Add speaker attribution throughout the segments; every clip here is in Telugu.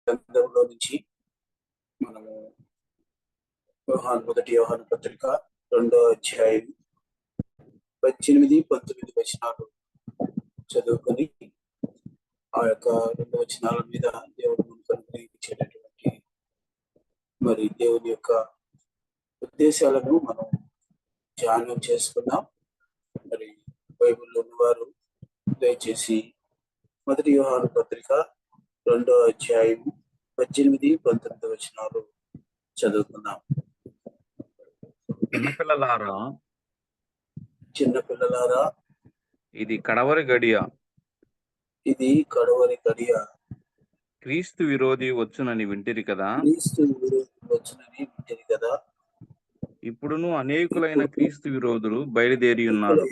Speaker 1: గ్రంథంలో నుంచి మనము మొదటి యోహాను పత్రిక 2వ అధ్యాయం 18-19 వచనాలు చదువుకొని ఆ యొక్క 2 వచనాల మీద దేవుడు మనకు అనుగ్రహించేటటువంటి మరి దేవుని యొక్క ఉద్దేశాలను మనం ధ్యానం చేసుకున్నాం. మరి బైబిల్లో ఉన్నవారు దయచేసి మొదటి యోహాను పత్రిక 2వ అధ్యాయం 18-19 వచనాలు చదువుకున్నాం. చిన్నపిల్లలారా,
Speaker 2: ఇది కడవరి గడియ, క్రీస్తు విరోధి వచ్చునని వింటిరి కదా. ఇప్పుడును అనేకులైన క్రీస్తు విరోధులు బయలుదేరి ఉన్నారు.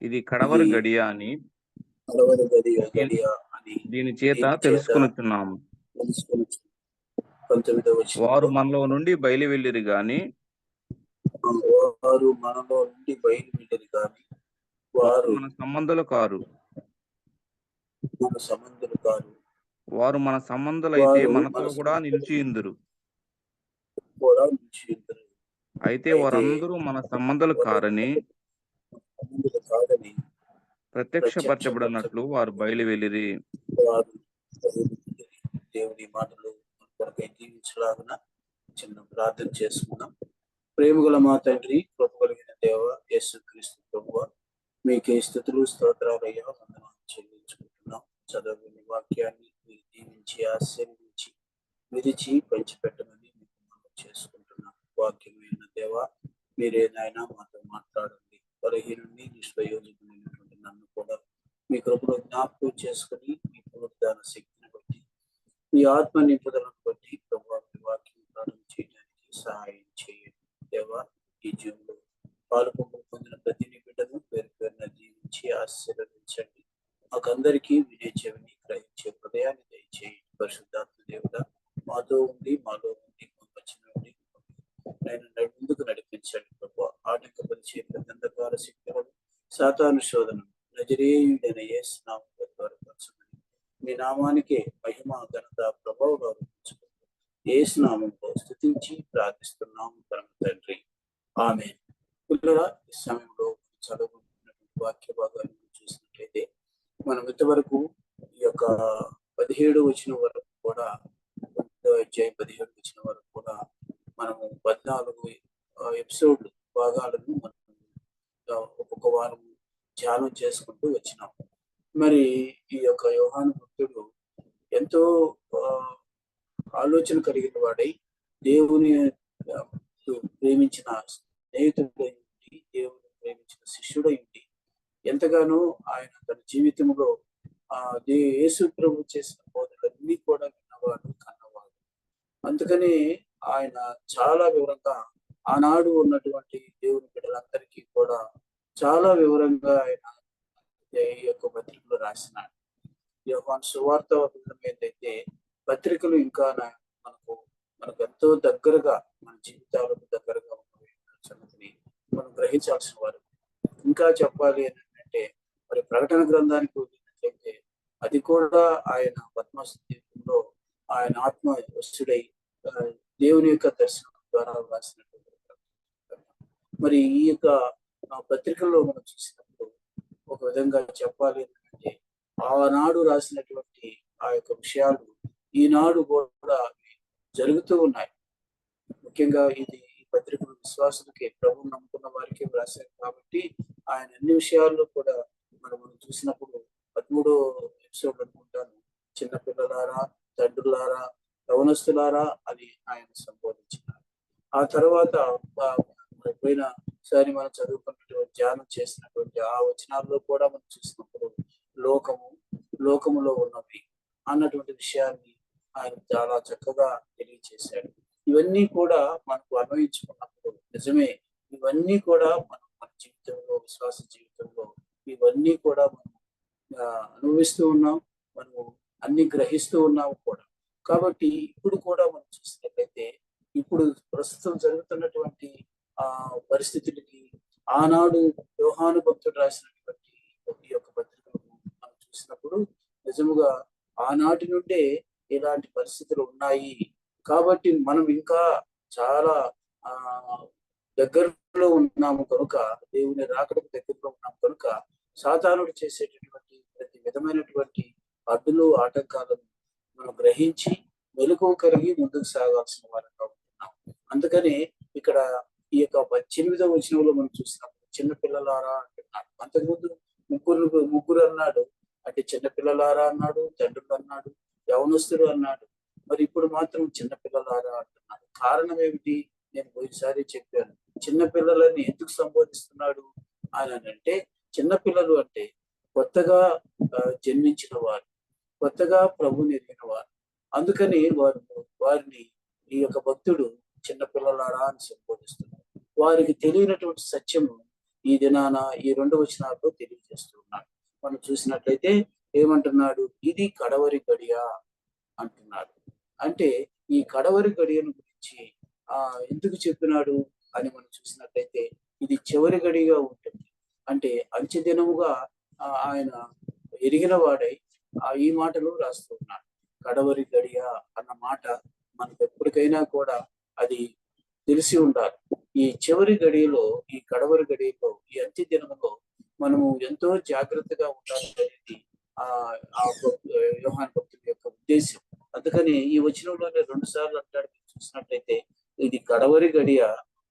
Speaker 2: ఇది కడవరి గడియ అని దీని చేత తెలుసుకొనుచున్నాము. వారు మనలో నుండి బయలు వెళ్ళిరి గాని వారు మన సంబంధులు కారు. వారు మన సంబంధులు అయితే మనతో కూడా నిలిచియుందురు. అయితే వారందరూ మన సంబంధులు కారని ప్రత్యక్షపరచబడినట్లు వారు బయలు వెళ్ళిరి.
Speaker 1: దేవుని మాటలు కొరకై దీవించలాగున చిన్న ప్రార్థన చేసుకున్నాం. ప్రేమగల మా తండ్రి, కృప కలిగిన దేవ యేసుక్రీస్తు ప్రభువ, మీకే స్తుతులు స్తోత్రాలయ్యా, వందనాలు చెల్లించుకుంటున్నాం. చదువుని వాక్యాన్ని మీరు దీవించి ఆశీర్వదించి విరిచి పంచిపెట్టమని మీకు మనం చేసుకుంటున్నాం. వాక్యమైన దేవ, మీరే నాయనా మాతో మాట్లాడండి. బలహీనుడిని నిష్ప్రయోజకుడైనటువంటి నన్ను కూడా మీ కృపలో జ్ఞాపకం చేసుకుని మీ పునరుద్ధాన శక్తిని బట్టి మీ ఆత్మ నింపుదలను బట్టి ప్రభువా మీ వాక్యం ప్రారంభం చేయడానికి సహాయం చేయండి. దేవా, ఈ జీవులు పాలుపొంగు పొందిన ప్రతి బిడ్డను పేరు పేరున జీవించి ఆశీర్వదించండి. మాకందరికీ వినే చెవిని గ్రహించే హృదయాన్ని దయచేయండి. పరిశుద్ధాత్మ దేవుడా, మాతో ఉండి మాలో ఉండి పంపించండి. నేను ముందుకు నడిపించండి ప్రభువా. ఆటంకపరిచే అంధకార శక్తులను, సాతాను శోధనను నజరేయుడైన యేసు నామములో త్వరపరచమని మీ నామానికే మహిమ, ఘనత, ప్రభావం యేసు నామములో స్తుతించి ప్రార్థిస్తున్నాము పరమ తండ్రి, ఆమేన్. పిల్లరా, ఈ సమయంలో చదువుకుంటున్నటువంటి వాక్య భాగాన్ని చూసినట్లయితే మనం ఇంతవరకు ఈ యొక్క 17 వచనం వరకు కూడా, 2వ అధ్యాయం 17 వచనం వరకు కూడా మనము 14 ఎపిసోడ్ భాగాలను మనం ఒక్కొక్క వారం ధ్యానం చేసుకుంటూ వచ్చినాం. మరి ఈ యొక్క యోహాను భక్తుడు ఎంతో ఆలోచన కలిగిన వాడై, దేవుని ప్రేమించిన స్నేహితుడై ఉండి, దేవుని ప్రేమించిన శిష్యుడై ఉండి, ఎంతగానో ఆయన తన జీవితంలో యేసు ప్రభు చేసిన బోధనలన్నీ కూడా విన్నవాడు, కన్నవాడు. అందుకని ఆయన చాలా వివరంగా ఆనాడు ఉన్నటువంటి దేవుని బిడ్డలందరికీ కూడా చాలా వివరంగా ఆయన ఈ యొక్క పత్రికలు రాసినాడు. యోహాను సువార్త ఏదైతే పత్రికలు ఇంకా మనకు ఎంతో దగ్గరగా, మన జీవితాలకు దగ్గరగా ఉన్న సంగతిని మనం గ్రహించాల్సిన వారు. ఇంకా చెప్పాలి ఏంటంటే, మరి ప్రకటన గ్రంథానికి వెళ్ళినట్లయితే అది కూడా ఆయన పద్మస్తు జీవితంలో ఆయన ఆత్మ వస్తుడై దేవుని యొక్క దర్శనం ద్వారా రాసినటువంటి. మరి ఈ యొక్క పత్రికల్లో మనం చూసినప్పుడు ఒక విధంగా చెప్పాలి అంటే, ఆనాడు రాసినటువంటి ఆ యొక్క విషయాలు ఈనాడు కూడా జరుగుతూ ఉన్నాయి. ముఖ్యంగా ఈ పత్రికలు విశ్వాసులకి, ప్రభువు నమ్ముకున్న వారికి రాశారు కాబట్టి ఆయన అన్ని విషయాల్లో కూడా మనం చూసినప్పుడు 13వ ఎపిసోడ్ అనుకుంటాను, చిన్నపిల్లలారా, తండ్రులారా, యవనస్తులారా అని ఆయన సంబోధించినారు. ఆ తర్వాత పోయినసారి మనం చదువుకున్నటువంటి ధ్యానం చేసినటువంటి ఆ వచనాల్లో కూడా మనం చూసినప్పుడు లోకములో ఉన్నవి అన్నటువంటి విషయాన్ని ఆయన చాలా చక్కగా తెలియచేశాడు. ఇవన్నీ కూడా మనకు అన్వయించుకున్నప్పుడు నిజమే, ఇవన్నీ కూడా మన జీవితంలో, విశ్వాస జీవితంలో ఇవన్నీ కూడా మనం అనుభవిస్తూ ఉన్నాం, మనము అన్ని గ్రహిస్తూ ఉన్నాము కూడా. కాబట్టి ఇప్పుడు కూడా మనం చూసినట్లయితే, ఇప్పుడు ప్రస్తుతం జరుగుతున్నటువంటి పరిస్థితులకి ఆనాడు యోహాను భక్తుడు రాసినటువంటి ఈ యొక్క పత్రికలను మనం చూసినప్పుడు నిజముగా ఆనాటి నుండే ఇలాంటి పరిస్థితులు ఉన్నాయి. కాబట్టి మనం ఇంకా చాలా ఆ దగ్గరలో ఉన్నాము కనుక, దేవుని రాకడకు దగ్గరలో ఉన్నాము కనుక, సాతానుడు చేసేటటువంటి ప్రతి విధమైనటువంటి అడ్డులు ఆటంకాలను మనం గ్రహించి మెలకువ కలిగి ముందుకు సాగాల్సిన వారంగా ఉంటున్నాం. అందుకని ఇక్కడ ఈ యొక్క 18వ వచనంలో మనం చూసినప్పుడు చిన్న పిల్లలారా అంటున్నాడు. అంతకుముందు ముగ్గురు అన్నాడు, అంటే చిన్న పిల్లలారా అన్నాడు, తండ్రులు అన్నాడు, యవనస్తులు అన్నాడు. మరి ఇప్పుడు మాత్రం చిన్న పిల్లలారా అంటున్నాడు. కారణం ఏమిటి? నేను పోయినసారి చెప్పాను. చిన్న పిల్లలని ఎందుకు సంబోధిస్తున్నాడు అని అంటే, చిన్న పిల్లలు అంటే కొత్తగా జన్మించిన వారు, కొత్తగా ప్రభుని ఎరిగిన వారు. అందుకని వారిని ఈ యొక్క భక్తుడు చిన్న పిల్లలారా అని సంబోధిస్తున్నాడు. వారికి తెలియనటువంటి సత్యము ఈ దినాన ఈ 2 వచనాల్లో తెలియజేస్తున్నాడు. మనం చూసినట్లయితే ఏమంటున్నాడు? ఇది కడవరి గడియ అంటున్నాడు. అంటే ఈ కడవరి గడియను గురించి ఎందుకు చెప్పినాడు అని మనం చూసినట్లయితే, ఇది చివరి గడిగా ఉంటుంది. అంటే అంచె దినముగా ఆయన ఎరిగిన వాడై ఈ మాటలు రాస్తూ ఉన్నాడు. కడవరి గడియ అన్న మాట మనకు ఎప్పటికైనా కూడా అది తెలిసి ఉండాలి. ఈ చివరి గడియలో, ఈ కడవరి గడియలో, ఈ అంత్య దినములో మనము ఎంతో జాగ్రత్తగా ఉండాలి అనేది యోహాను భక్తుడి యొక్క ఉద్దేశం. అందుకని ఈ వచనంలోనే 2 సార్లు అంటాడు. చూసినట్లయితే ఇది కడవరి గడియ,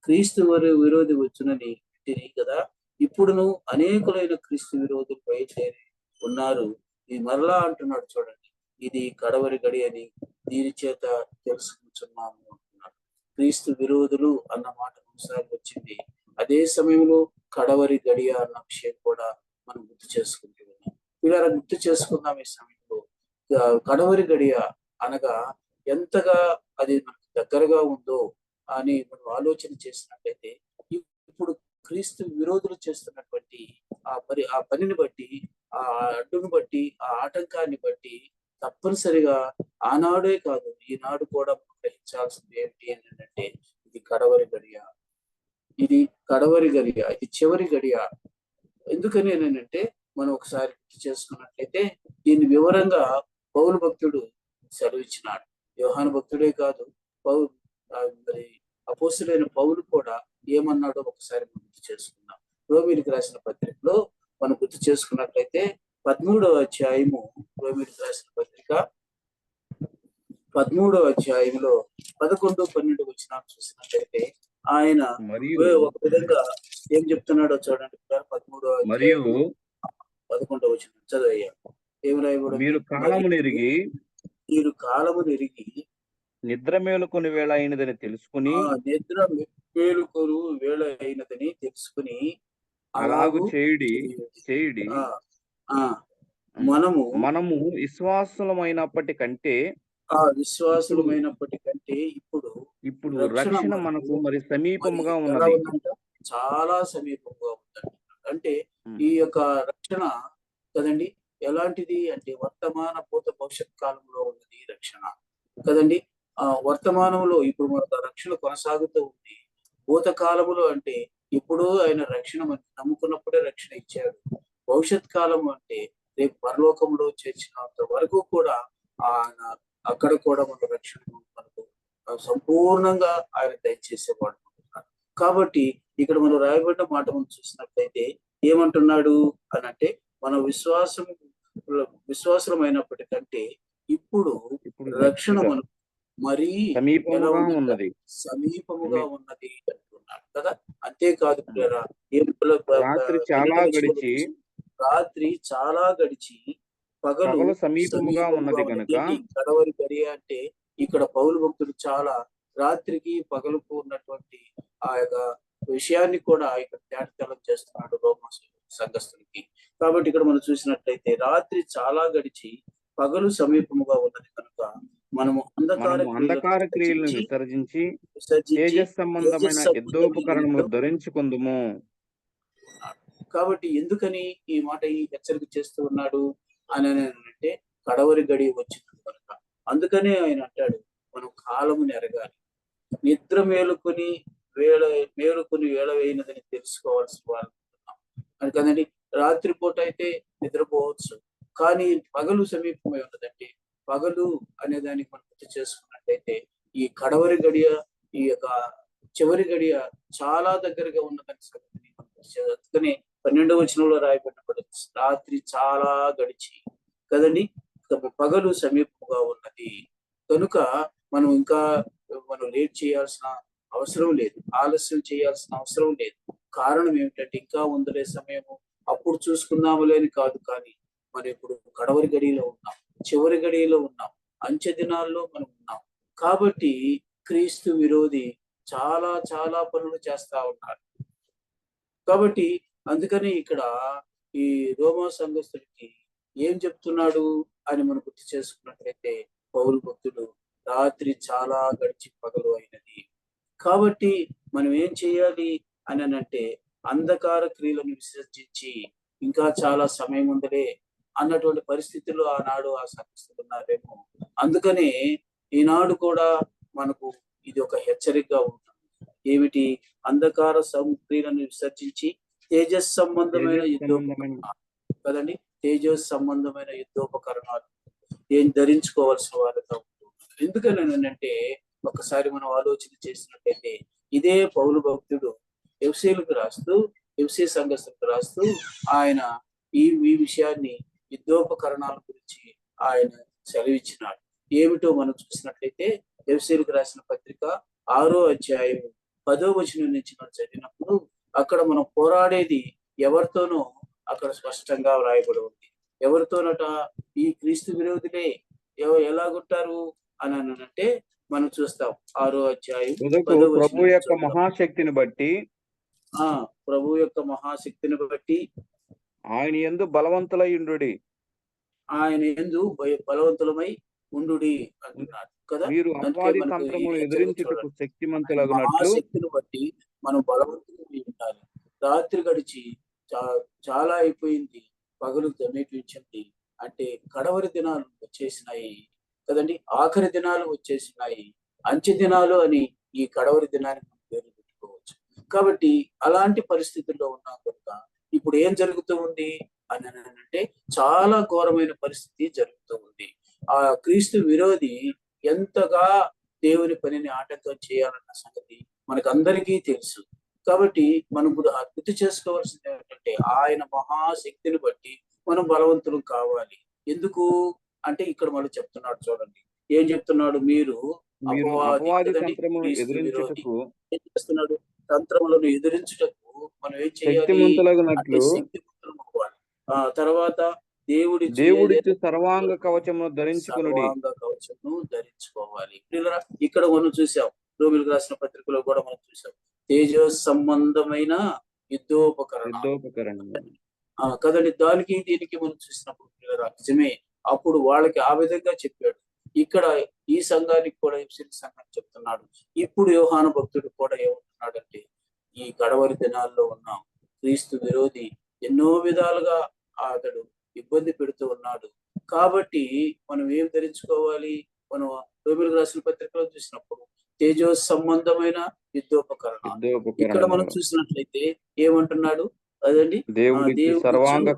Speaker 1: క్రీస్తు విరోధి వచ్చునని తెలియ కదా, ఇప్పుడును అనేకులైన క్రీస్తు విరోధులు బయలుదేరి ఉన్నారు. ఇది మరలా అంటున్నాడు చూడండి, ఇది కడవరి గడి అని దీని చేత తెలుసుకుంటున్నాము అంటున్నాడు. క్రీస్తు విరోధులు అన్న మాట 2 సార్లు వచ్చింది. అదే సమయంలో కడవరి గడియ అన్న విషయం కూడా మనం గుర్తు చేసుకుంటూ ఉన్నాం. ఇలా గుర్తు చేసుకున్నాం ఈ సమయంలో. కడవరి గడియ అనగా ఎంతగా అది మనకు దగ్గరగా ఉందో అని మనం ఆలోచన చేసినట్లయితే, ఇప్పుడు క్రీస్తు విరోధులు చేస్తున్నటువంటి ఆ పనిని బట్టి, ఆ అడ్డును బట్టి, ఆ ఆటంకాన్ని బట్టి తప్పనిసరిగా ఆనాడే కాదు ఈనాడు కూడా గ్రహించాల్సింది ఏంటి అంటే, ఇది కడవరి గడియ, ఇది కడవరి గడియ, ఇది చివరి గడియ. ఎందుకని అంటే మనం ఒకసారి గుర్తు చేసుకున్నట్లయితే దీన్ని వివరంగా పౌలు భక్తుడు సెలవిచ్చినాడు. యోహాను భక్తుడే కాదు, మరి అపోస్తులైన పౌలు కూడా ఏమన్నాడో ఒకసారి మనం గుర్తు చేసుకుందాం. రోమీయులకు రాసిన పత్రికలో మనం గుర్తు చేసుకున్నట్లయితే 13వ అధ్యాయము, రోమీయులకు రాసిన పత్రిక 13వ అధ్యాయంలో 11, 12 వచనాలు చూసినట్లయితే ఆయన ఒక విధంగా ఏం చెప్తున్నాడో చూడండి. 13వ
Speaker 2: మరియు
Speaker 1: 11వ వచనం చదివయ్యా. ఏమి రాయబడి,
Speaker 2: మీరు
Speaker 1: కాలము నెరిగి
Speaker 2: నిద్ర మేలుకొని వేళ అయినదని తెలుసుకుని,
Speaker 1: నిద్ర మేలుకొను వేళ అయినదని తెలుసుకుని
Speaker 2: అలాగు చేయుడి మనము విశ్వాసులమైనప్పటికంటే ఇప్పుడు రక్షణ మనకు మరి సమీపముగా ఉన్నది.
Speaker 1: చాలా సమీపంగా ఉందండి. అంటే ఈ యొక్క రక్షణ కదండి ఎలాంటిది అంటే వర్తమాన భూత భవిష్యత్ కాలంలో ఉన్నది ఈ రక్షణ కదండి. వర్తమానంలో ఇప్పుడు మనకు రక్షణ కొనసాగుతూ ఉంది. భూతకాలములో అంటే ఇప్పుడు ఆయన రక్షణ మనకు నమ్ముకున్నప్పుడే రక్షణ ఇచ్చాడు. భవిష్యత్ కాలం అంటే రేపు పరలోకంలో చేర్చినంత వరకు కూడా ఆయన అక్కడ కూడా మన రక్షణ మనకు సంపూర్ణంగా ఆయన దయచేసేవాడు. కాబట్టి ఇక్కడ మనం రాయబడిన మాట మనం చూసినట్లయితే ఏమంటున్నాడు అని అంటే, మన విశ్వాసమైనప్పటికంటే ఇప్పుడు రక్షణ మనకు మరీ
Speaker 2: సమీపముగా ఉన్నది
Speaker 1: అంటున్నాడు కదా. అంతేకాదు రాత్రి చాలా గడిచి పగలు
Speaker 2: సమీపముగా ఉన్నది కనుక,
Speaker 1: కడవరి గడియ అంటే ఇక్కడ పౌలు భక్తుడు చాలా రాత్రికి పగలుకు ఉన్నటువంటి ఆ యొక్క విషయాన్ని కూడా ఇక్కడ తేటతెల్లం చేస్తున్నాడు రోమా సంఘస్థులకి. కాబట్టి ఇక్కడ మనం చూసినట్లయితే రాత్రి చాలా గడిచి పగలు సమీపముగా ఉన్నది కనుక మనము
Speaker 2: అంధకార క్రియలను విసర్జించి తేజస్ సంబంధమైన యుద్ధోపకరణములు ధరించుకుందుము.
Speaker 1: కాబట్టి ఎందుకని ఈ మాట ఈ హెచ్చరిక చేస్తూ ఉన్నాడు అని అంటే, కడవరి గడి వచ్చింది కనుక. అందుకనే ఆయన అంటాడు, మనం కాలముని ఎరగాలి, నిద్ర మేలుకొని వేళ అయినదని తెలుసుకోవాల్సిన వాళ్ళు అని కదండి. రాత్రిపూట అయితే నిద్రపోవచ్చు, కానీ పగలు సమీపమై ఉన్నదంటే పగలు అనే దానికి మనం గుర్తు చేసుకున్నట్లయితే ఈ కడవరి గడియ, ఈ యొక్క చివరి గడియ చాలా దగ్గరగా ఉన్నదని సంగతిని మనం అందుకనే 12వ వచనంలో రాయబడినప్పుడు రాత్రి చాలా గడిచి కదండి, పగలు సమీపంగా ఉన్నది కనుక మనం ఇంకా మనం లేట్ చేయాల్సిన అవసరం లేదు, ఆలస్యం చేయాల్సిన అవసరం లేదు. కారణం ఏమిటంటే ఇంకా ఉందలే సమయము, అప్పుడు చూసుకుందాములే అని కాదు, కానీ మరి ఇప్పుడు కడవరి గడియలో ఉన్నాం, చివరి గడియలో ఉన్నాం, అంచె దినాల్లో మనం ఉన్నాం. కాబట్టి క్రీస్తు విరోధి చాలా చాలా పనులు చేస్తా ఉన్నారు. కాబట్టి అందుకని ఇక్కడ ఈ రోమా సంఘస్థుడికి ఏం చెప్తున్నాడు అని మనం గుర్తు చేసుకున్నట్లయితే పౌలు భక్తుడు రాత్రి చాలా గడిచి పగలు అయినది. కాబట్టి మనం ఏం చేయాలి అని అంటే అంధకార క్రియలను విసర్జించి ఇంకా చాలా సమయం ఉందలే అన్నటువంటి పరిస్థితుల్లో ఆనాడు ఆ సంఘస్థులు ఉన్నారేమో. అందుకనే ఈనాడు కూడా మనకు ఇది ఒక హెచ్చరికగా ఉంటుంది. ఏమిటి? అంధకార క్రియలను విసర్జించి తేజస్ సంబంధమైన కదండి, తేజస్ సంబంధమైన యుద్ధోపకరణాలు ఏం ధరించుకోవాల్సిన వారుగా ఉంటుంది. ఎందుకని అంటే ఒకసారి మనం ఆలోచన చేసినట్టయితే ఇదే పౌలు భక్తుడు ఎఫెసీయులకు రాస్తూ, ఎఫెసీ సంఘస్థులకు రాస్తూ ఆయన ఈ విషయాన్ని యుద్ధోపకరణాల గురించి ఆయన సెలవిచ్చినాడు. ఏమిటో మనం చూసినట్లయితే ఎఫెసీయులకు రాసిన పత్రిక 6వ అధ్యాయం 10వ వచనం నుంచి మనం చదివినప్పుడు అక్కడ మనం పోరాడేది ఎవరితోనో అక్కడ స్పష్టంగా వ్రాయబడి ఉంది. ఎవరితోనట? ఈ క్రీస్తు విరోధులే. ఎలాగుంటారు అని అంటే మనం చూస్తాం 6వ అధ్యాయం
Speaker 2: ప్రభు యొక్క మహాశక్తిని బట్టి,
Speaker 1: ప్రభు యొక్క మహాశక్తిని బట్టి
Speaker 2: ఆయన యందు బలవంతులై ఉండుడి,
Speaker 1: ఆయన యందు బలవంతులమై ఉండుడి అంటున్నాడు కదా.
Speaker 2: మీరు అపవాది తంత్రమును ఎదిరించుటకు శక్తిమంతులగునట్లు
Speaker 1: శక్తిని బట్టి మనం బలవంతులై ఉండాలి. రాత్రి గడిచి చాలా అయిపోయింది, పగలు సమీపించింది అంటే కడవరి దినాలు వచ్చేసినాయి కదండి, ఆఖరి దినాలు వచ్చేసినాయి, అంచె దినాలు అని ఈ కడవరి దినానికి పేరు పెట్టుకోవచ్చు. కాబట్టి అలాంటి పరిస్థితుల్లో ఉన్నాం కనుక ఇప్పుడు ఏం జరుగుతూ ఉంది అని అంటే చాలా ఘోరమైన పరిస్థితి జరుగుతూ ఉంది. ఆ క్రీస్తు విరోధి ఎంతగా దేవుని పనిని ఆటంకం చేయాలన్న సంగతి మనకు అందరికీ తెలుసు. కాబట్టి మనం గుర్తు చేసుకోవాల్సింది ఏంటంటే ఆయన మహాశక్తిని బట్టి మనం బలవంతులు కావాలి. ఎందుకు అంటే ఇక్కడ మనం చెప్తున్నాడు, చూడండి ఏం చెప్తున్నాడు, మీరు
Speaker 2: అపవాది తంత్రమును ఎదిరించుటకు
Speaker 1: ఏం చేస్తున్నాడు? తంత్రములను ఎదిరించుటకు మనం ఏం చేయాలి? శక్తిమంతులం అవ్వాలి. తర్వాత దేవుడి
Speaker 2: సర్వాంగ కవచమును ధరించుకునుడి,
Speaker 1: సర్వాంగ కవచమును ధరించుకోవాలి. ఇక్కడ మనం చూసాం, రోమిలకు రాసిన పత్రికలో కూడా మనం చూసాం, తేజో సంబంధమైన యుద్ధోపకరణం కదండి. దానికి దీనికి మనం చూసినప్పుడు నిజమే, అప్పుడు వాళ్ళకి ఆ విధంగా చెప్పాడు. ఇక్కడ ఈ సంఘానికి కూడా సంఘానికి చెప్తున్నాడు. ఇప్పుడు యోహాను భక్తుడు కూడా ఏమంటున్నాడంటే ఈ కడవరి దినాల్లో ఉన్నాం, క్రీస్తు విరోధి ఎన్నో విధాలుగా అతడు ఇబ్బంది పెడుతూ ఉన్నాడు. కాబట్టి మనం ఏం ధరించుకోవాలి? మనం రోమిలకు రాసిన పత్రికలో చూసినప్పుడు తేజో సంబంధమైన యుద్ధోపకరణం. ఇక్కడ మనం చూసినట్లయితే ఏమంటున్నాడు? అదండి,
Speaker 2: దేవుడి సర్వాంగ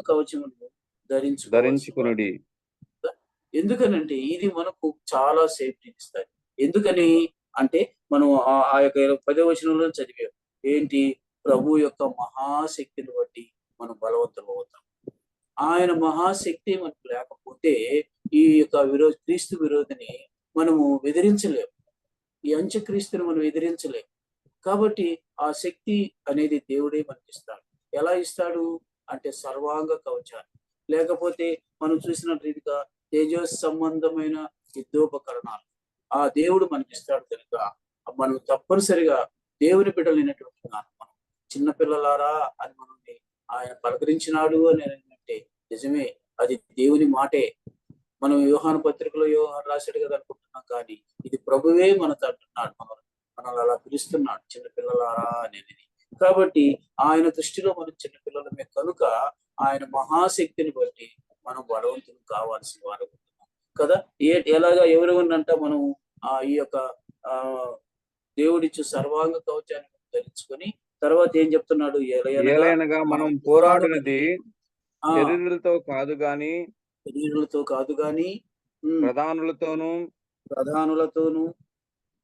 Speaker 1: కవచమును ధరించుకునుడి. ఎందుకనంటే ఇది మనకు చాలా సేఫ్టీ ఇస్తుంది. ఎందుకని అంటే మనం ఆ యొక్క 10వ వచనంలో చదివాం ఏంటి? ప్రభు యొక్క మహాశక్తిని బట్టి మనం బలవంతులు అవుతాం. ఆయన మహాశక్తి మనకు లేకపోతే ఈ యొక్క క్రీస్తు విరోధిని మనము ఎదిరించలేము, ఈ అంత్యక్రీస్తుని మనం ఎదిరించలేము. కాబట్టి ఆ శక్తి అనేది దేవుడే మనకి ఇస్తాడు. ఎలా ఇస్తాడు అంటే సర్వాంగ కవచాన్ని, లేకపోతే మనం చూసిన రీతిగా తేజో సంబంధమైన యుద్ధోపకరణాలు ఆ దేవుడు మనకి ఇస్తాడు. కనుక మనం తప్పనిసరిగా దేవుని బిడ్డలైనటువంటి మనం చిన్నపిల్లలారా అని మనల్ని ఆయన పలకరించినాడు అని అంటే నిజమే, అది దేవుని మాటే. మనం యోహాను పత్రికలో యోహాను రాశాడు కదా అనుకుంటున్నాం, కానీ ఇది ప్రభువే మనతో అంటున్నాడు, మనల్ని అలా పిలుస్తున్నాడు చిన్నపిల్లలారా అనేది. కాబట్టి ఆయన దృష్టిలో మనం చిన్నపిల్లలమే కనుక ఆయన మహాశక్తిని బట్టి మనం బలవంతులు కావాల్సిన వారు కదా. ఎలాగా ఎవరెవరినంట మనం ఈ యొక్క దేవుడిచ్చు సర్వాంగ కవచాన్ని ధరించుకొని తర్వాత ఏం చెప్తున్నాడు?
Speaker 2: మనం పోరాడినది
Speaker 1: ఆ
Speaker 2: శరీరులతో కాదు గాని
Speaker 1: శరీరులతో కాదు గాని
Speaker 2: ప్రధానులతోనూ
Speaker 1: ప్రధానులతోనూ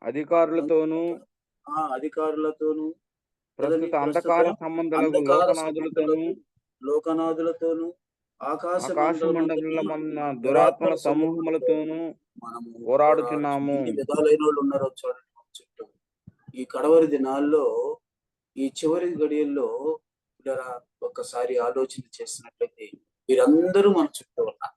Speaker 2: అధికారులతోనూ
Speaker 1: అధికారులతోనూ కదండి,
Speaker 2: ప్రస్తుత
Speaker 1: ప్రస్తుత
Speaker 2: అంధకార సంబంధులకు
Speaker 1: అంధకార
Speaker 2: లోకనాథులతోనూ
Speaker 1: సంబంధులకు లోకనాథులతోనూ ఆకాశ
Speaker 2: ఆకాశ
Speaker 1: మండలమందున్న
Speaker 2: మండలమన్న దురాత్మల
Speaker 1: దురాత్మల సమూహంతో
Speaker 2: సమూహములతోనూ
Speaker 1: మనము
Speaker 2: పోరాడుచున్నాము.
Speaker 1: ఎన్ని విధాలైన వాళ్ళు ఉన్నారో చూడండి మన చుట్టూ. ఈ కడవరి దినాల్లో, ఈ చివరి గడియల్లో ఇలా ఒక్కసారి ఆలోచన చేసినట్లయితే వీరందరూ మన చుట్టూ ఉన్నారు.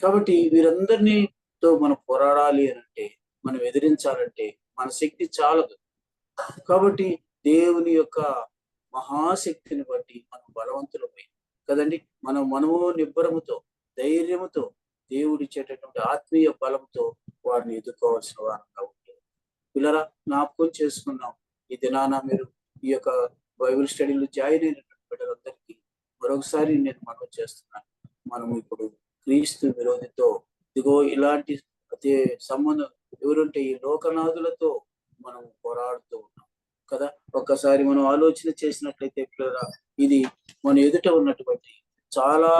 Speaker 1: కాబట్టి వీరందరినీతో మనం పోరాడాలి అని అంటే, మనం ఎదిరించాలంటే మన శక్తి చాలదు. కాబట్టి దేవుని యొక్క మహాశక్తిని బట్టి మనం బలవంతులమై కదండి, మనము నిబ్బరముతో, ధైర్యముతో, దేవుడిచ్చేటటువంటి ఆత్మీయ బలంతో వారిని ఎదుర్కోవాల్సిన వారంగా ఉంటుంది. పిల్లరా, జ్ఞాపకం చేసుకున్నాం, ఈ దినాన మీరు ఈ యొక్క బైబిల్ స్టడీలో జాయిన్ అయినటువంటి బిడ్డలందరికీ మరొకసారి నేను మనవి చేస్తున్నాను. మనం ఇప్పుడు క్రీస్తు విరోధితో, ఇదిగో ఇలాంటి సంబంధం ఎవరుంటే ఈ లోకనాథులతో మనం పోరాడుతూ ఉన్నాం కదా. ఒక్కసారి మనం ఆలోచన చేసినట్లయితే పిల్లరా, ఇది మన ఎదుట ఉన్నటువంటి చాలా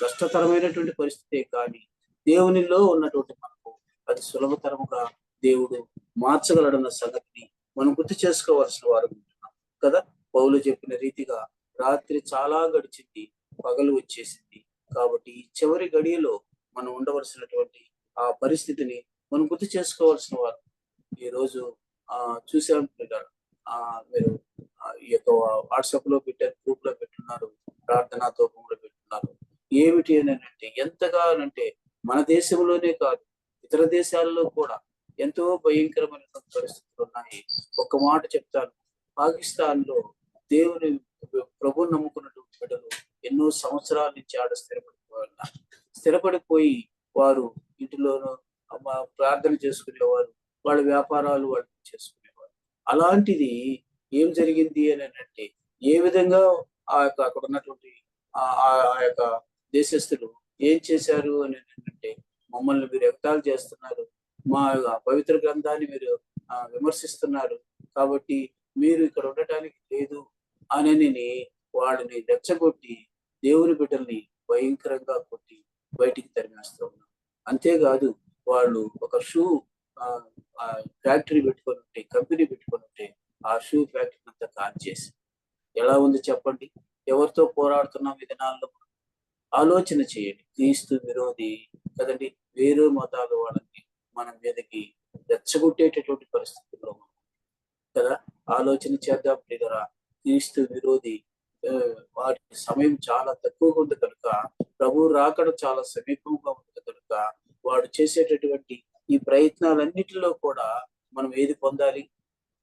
Speaker 1: కష్టతరమైనటువంటి పరిస్థితే, కానీ దేవునిలో ఉన్నటువంటి మనకు అది సులభతరముగా దేవుడు మార్చగలడన్న సంగతిని మనం గుర్తు చేసుకోవాల్సిన వారు ఉంటున్నాం కదా. పౌలు చెప్పిన రీతిగా రాత్రి చాలా గడిచింది, పగలు వచ్చేసింది. కాబట్టి ఈ చివరి గడియలో మనం ఉండవలసినటువంటి ఆ పరిస్థితిని మనం గుర్తు చేసుకోవాల్సిన వారు. ఈ రోజు చూసాం పిల్లలు, మీరు ఈ యొక్క వాట్సాప్ లో పెట్టారు, గ్రూప్ లో పెట్టున్నారు, ప్రార్థనా తోపంలో పెట్టున్నారు. ఏమిటి అని అంటే, ఎంతగా అంటే మన దేశంలోనే కాదు, ఇతర దేశాల్లో కూడా ఎంతో భయంకరమైన పరిస్థితులు ఉన్నాయి. ఒక్క మాట చెప్తాను, పాకిస్తాన్ లో దేవుని ప్రభుని నమ్ముకున్నటువంటి బిడ్డలు ఎన్నో సంవత్సరాల నుంచి ఆడ స్థిరపడిపోయి వారు ఇంటిలోనూ ప్రార్థన చేసుకునేవారు, వాళ్ళ వ్యాపారాలు వాళ్ళు చేసుకునేవారు. అలాంటిది ఏం జరిగింది అని అంటే, ఏ విధంగా అక్కడ ఉన్నటువంటి ఆ యొక్క దేశస్థులు ఏం చేశారు అని అంటే, మమ్మల్ని మీరు ఎగతాళి చేస్తున్నారు, మా పవిత్ర గ్రంథాన్ని మీరు విమర్శిస్తున్నారు, కాబట్టి మీరు ఇక్కడ ఉండటానికి లేదు అని వాళ్ళని రెచ్చగొట్టి దేవుని బిడ్డల్ని భయంకరంగా కొట్టి బయటికి తరిమేస్తూ ఉన్నారు. అంతేకాదు, వాళ్ళు ఒక షూ ఫ్యాక్టరీ పెట్టుకొని ఉంటే, కంపెనీ పెట్టుకొని ఉంటే, ఆ షూ ఫ్యాక్టరీ అంతా కాల్ చేసి ఎలా ఉంది చెప్పండి. ఎవరితో పోరాడుతున్నాం ఈ దినాల్లో? ఆలోచన చేయండి. క్రీస్తు విరోధి కదండి, వేరే మతాల వాళ్ళని మన మీదకి రెచ్చగొట్టేటటువంటి పరిస్థితుల్లో కదా. ఆలోచన చేద్దాం లేదా, క్రీస్తు విరోధి వాటి సమయం చాలా తక్కువగా ఉంది కనుక, ప్రభు రాకడ చాలా సమీపంగా ఉంది కనుక, వాడు చేసేటటువంటి ఈ ప్రయత్నాలన్నిటిలో కూడా మనం ఏది పొందాలి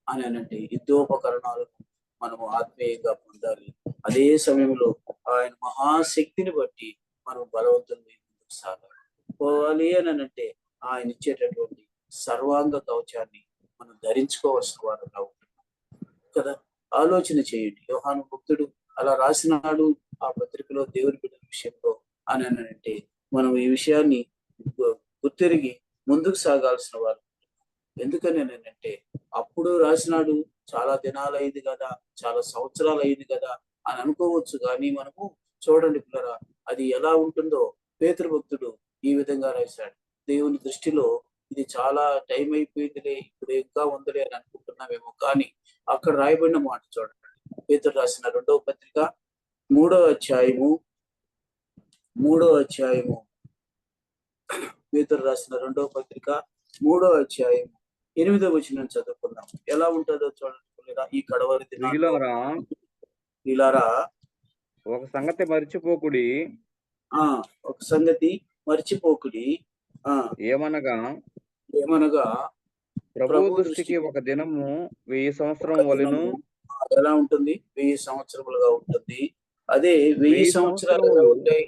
Speaker 1: అని అంటే, యుద్ధోపకరణాలను మనము ఆత్మీయంగా పొందాలి. అదే సమయంలో ఆయన మహాశక్తిని బట్టి మనం బలవంతుల్ని ముందుకు సాగాలి. పోవాలి అని అంటే, ఆయన ఇచ్చేటటువంటి సర్వాంగ కవచాన్ని మనం ధరించుకోవాల్సిన వారుగా ఉంటున్నాం కదా. ఆలోచన చేయండి, యోహాను భక్తుడు అలా రాసినాడు ఆ పత్రికలో దేవుని బిడ్డల విషయంలో అని అంటే, మనం ఈ విషయాన్ని గుర్తిరిగి ముందుకు సాగాల్సిన వారు. ఎందుకని అంటే, అప్పుడు రాసినాడు, చాలా దినాలు అయింది కదా, చాలా సంవత్సరాలు అయింది కదా అని అనుకోవచ్చు. కానీ మనము చూడండి పిల్లరా, అది ఎలా ఉంటుందో పేతురు భక్తుడు ఈ విధంగా రాశాడు. దేవుని దృష్టిలో ఇది చాలా టైం అయిపోయిందిలే, ఇప్పుడు ఇంకా ఉందిలే అని అనుకుంటున్నామేమో, కానీ అక్కడ రాయబడిన మాట చూడండి. పేతురు రాసిన 2వ పత్రిక 3వ అధ్యాయము పేతురు రాసిన 2వ పత్రిక 3వ అధ్యాయం 8వ వచనం చదువుకుందాం. ఎలా ఉంటుందో చూడండి. ఈ కడవరి దినాల్లో ఇలారా
Speaker 2: ఒక సంగతి మర్చిపోకుడి,
Speaker 1: ఒక సంగతి మర్చిపోకుడి,
Speaker 2: ఏమనగా ప్రభు దృష్టికి ఒక దినము 1000 సంవత్సరం వలెను.
Speaker 1: ఎలా ఉంటుంది? 1000 సంవత్సరములుగా ఉంటుంది. అదే 1000 సంవత్సరాలుగా ఉంటాయి,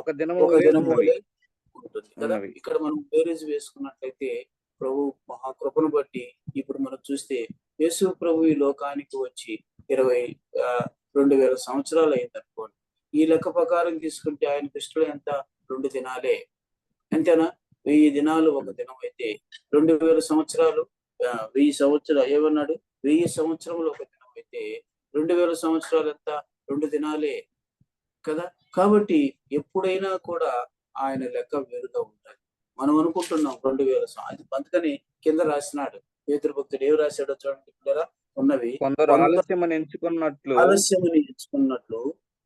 Speaker 2: ఒక దినము
Speaker 1: ఉంటుంది కదా. ఇక్కడ మనం బేరేజ్ వేసుకున్నట్లయితే, ప్రభు మహాకృపను బట్టి ఇప్పుడు మనం చూస్తే, యేసు ప్రభు ఈ లోకానికి వచ్చి 22,000 సంవత్సరాలు అయింది అనుకోండి. ఈ లెక్క ప్రకారం తీసుకుంటే ఆయన దృష్టిలో ఎంత? 2 దినాలే, అంతేనా? 1000 దినాలు ఒక దినం అయితే 2,000 సంవత్సరాలు 1000 సంవత్సరాలు ఏమన్నాడు? 1000 సంవత్సరములు ఒక దినం అయితే 2,000 సంవత్సరాలు ఎంత? 2 దినాలే కదా. కాబట్టి ఎప్పుడైనా కూడా ఆయన లెక్క వేరుగా ఉంటుంది. మనం అనుకుంటున్నాం 2000 అది అందుకని కింద రాసినాడు పేతురు భక్తుడు ఏం రాశాడో చూడండి పిల్లరా ఉన్నవి.
Speaker 2: కొందరు
Speaker 1: కొంత
Speaker 2: ఆలస్యమని ఎంచుకున్నట్లు
Speaker 1: ఆలస్యమని ఎంచుకున్నట్లు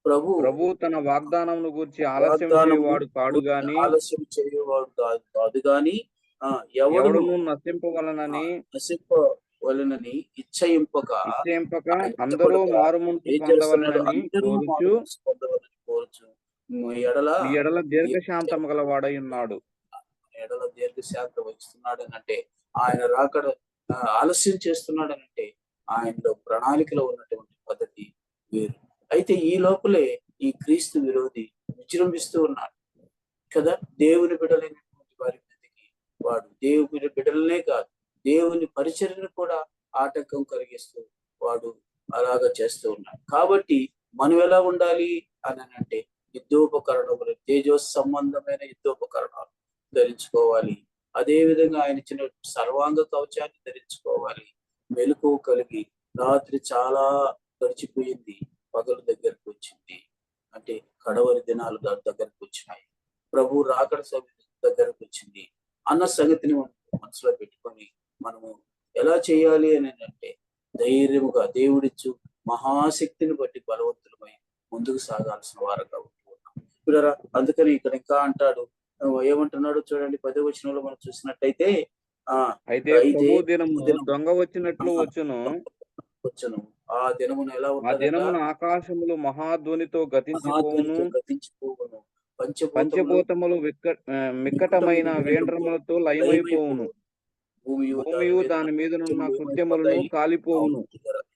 Speaker 2: ప్రభు తన వాగ్దానమును గూర్చి ఆలస్యం
Speaker 1: వాగ్దానము
Speaker 2: చేయువాడు కాడు గాని
Speaker 1: ఆలస్యం చేయవాడు కాదు గాని ఎవడును
Speaker 2: ఎవడును నశింపవలనని
Speaker 1: నశింపవలెనని ఇచ్చయింపక
Speaker 2: నిశ్చయింపక
Speaker 1: ఆయన
Speaker 2: అందరూ
Speaker 1: ఇష్టపడక
Speaker 2: మారుమనసు
Speaker 1: ఏం చేస్తున్నాడు?
Speaker 2: పొందవలెనని
Speaker 1: అందరూ
Speaker 2: కోరుచు
Speaker 1: మారుమనసు పొందవలని కోరుచు మీ ఎడల
Speaker 2: మీ ఎడల దీర్ఘశాంతము గలవాడై ఉన్నాడు.
Speaker 1: ఎడల దీర్ఘశాంతం వహిస్తున్నాడు అని అంటే ఆయన రాకడ ఆలస్యం చేస్తున్నాడు అని అంటే ఆయనలో ప్రణాళికలో ఉన్నటువంటి పద్ధతి వేరు. అయితే ఈ లోపలే ఈ క్రీస్తు విరోధి విజృంభిస్తూ ఉన్నాడు కదా. దేవుని బిడ్డలైనటువంటి వారి మీదకి వాడు దేవుని బిడ్డలనే కాదు దేవుని పరిచర్యను కూడా ఆటంకం కలిగిస్తూ వాడు అలాగా చేస్తూ ఉన్నాడు. కాబట్టి మనం ఎలా ఉండాలి అని అంటే యుద్ధోపకరణములు తేజో సంబంధమైన యుద్ధోపకరణాలు ధరించుకోవాలి. అదే విధంగా ఆయన ఇచ్చిన సర్వాంగ కవచాన్ని ధరించుకోవాలి. మెలకువ కలిగి రాత్రి చాలా గడిచిపోయింది, పగలు దగ్గరకు వచ్చింది అంటే కడవరి దినాలు దగ్గరకు వచ్చినాయి, ప్రభు రాకడ దగ్గరకు వచ్చింది అన్న సంగతిని మనసులో పెట్టుకొని మనము ఎలా చేయాలి అని అంటే ధైర్యముగా దేవుడిచ్చు మహాశక్తిని బట్టి బలవంతులమై ముందుకు సాగాల్సిన వారుగా ఉంటున్నాం. అందుకని ఇక్కడ ఇంకా అంటాడు, ఏమంటున్నాడు చూడండి 10వ వచనంలో మనం చూసినట్టయితే
Speaker 2: అయితే ప్రభు దినము దొంగ వచ్చినట్లు వచ్చును.
Speaker 1: ఆ దినమున ఎలా
Speaker 2: ఆ దినమున ఆకాశములు మహాధ్వనితో గతించిపోవును, పంచభూతములు మిక్కటమైన వేండ్రములతో లయమైపోవును, భూమియు దాని మీదనున్న కృత్యములను కాలిపోవును.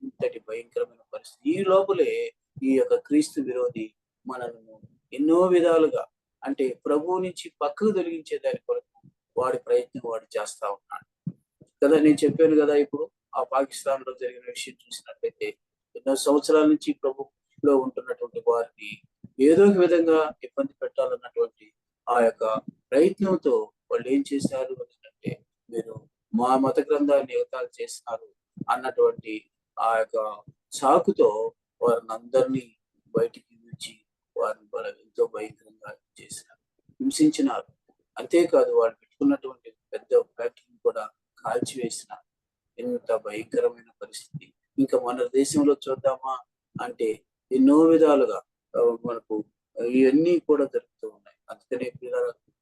Speaker 1: ఇంతటి భయంకరమైన పరిస్థితి. ఈ లోపలే ఈ యొక్క క్రీస్తు విరోధి మనల్ని ఎన్నో విధాలుగా అంటే ప్రభువు నుంచి పక్కకు తొలగించే దాని కొరకు వాడి ప్రయత్నం వాడు చేస్తా ఉన్నాడు కదా. నేను చెప్పాను కదా, ఇప్పుడు ఆ పాకిస్తాన్ లో జరిగిన విషయం చూసినట్లయితే ఎన్నో సంవత్సరాల నుంచి ప్రభులో ఉంటున్నటువంటి వారిని ఏదో ఒక విధంగా ఇబ్బంది పెట్టాలన్నటువంటి ఆ యొక్క ప్రయత్నంతో వాళ్ళు ఏం చేశారు అంటే మీరు మా మత గ్రంథాన్ని ఎగతాళి చేస్తున్నారు అన్నటువంటి ఆ యొక్క సాకుతో వారిని అందరినీ బయటికి నుంచి వారిని ఎంతో భయంకరంగా చేసినారు, హింసించినారు. అంతేకాదు వాళ్ళు పెట్టుకున్నటువంటి పెద్ద ఫ్యాక్టరీని కూడా కాల్చివేసినారు. ఎంత భయంకరమైన పరిస్థితి. ఇంకా మన దేశంలో చూద్దామా అంటే ఎన్నో విధాలుగా మనకు ఇవన్నీ కూడా జరుగుతూ ఉన్నాయి. అందుకనే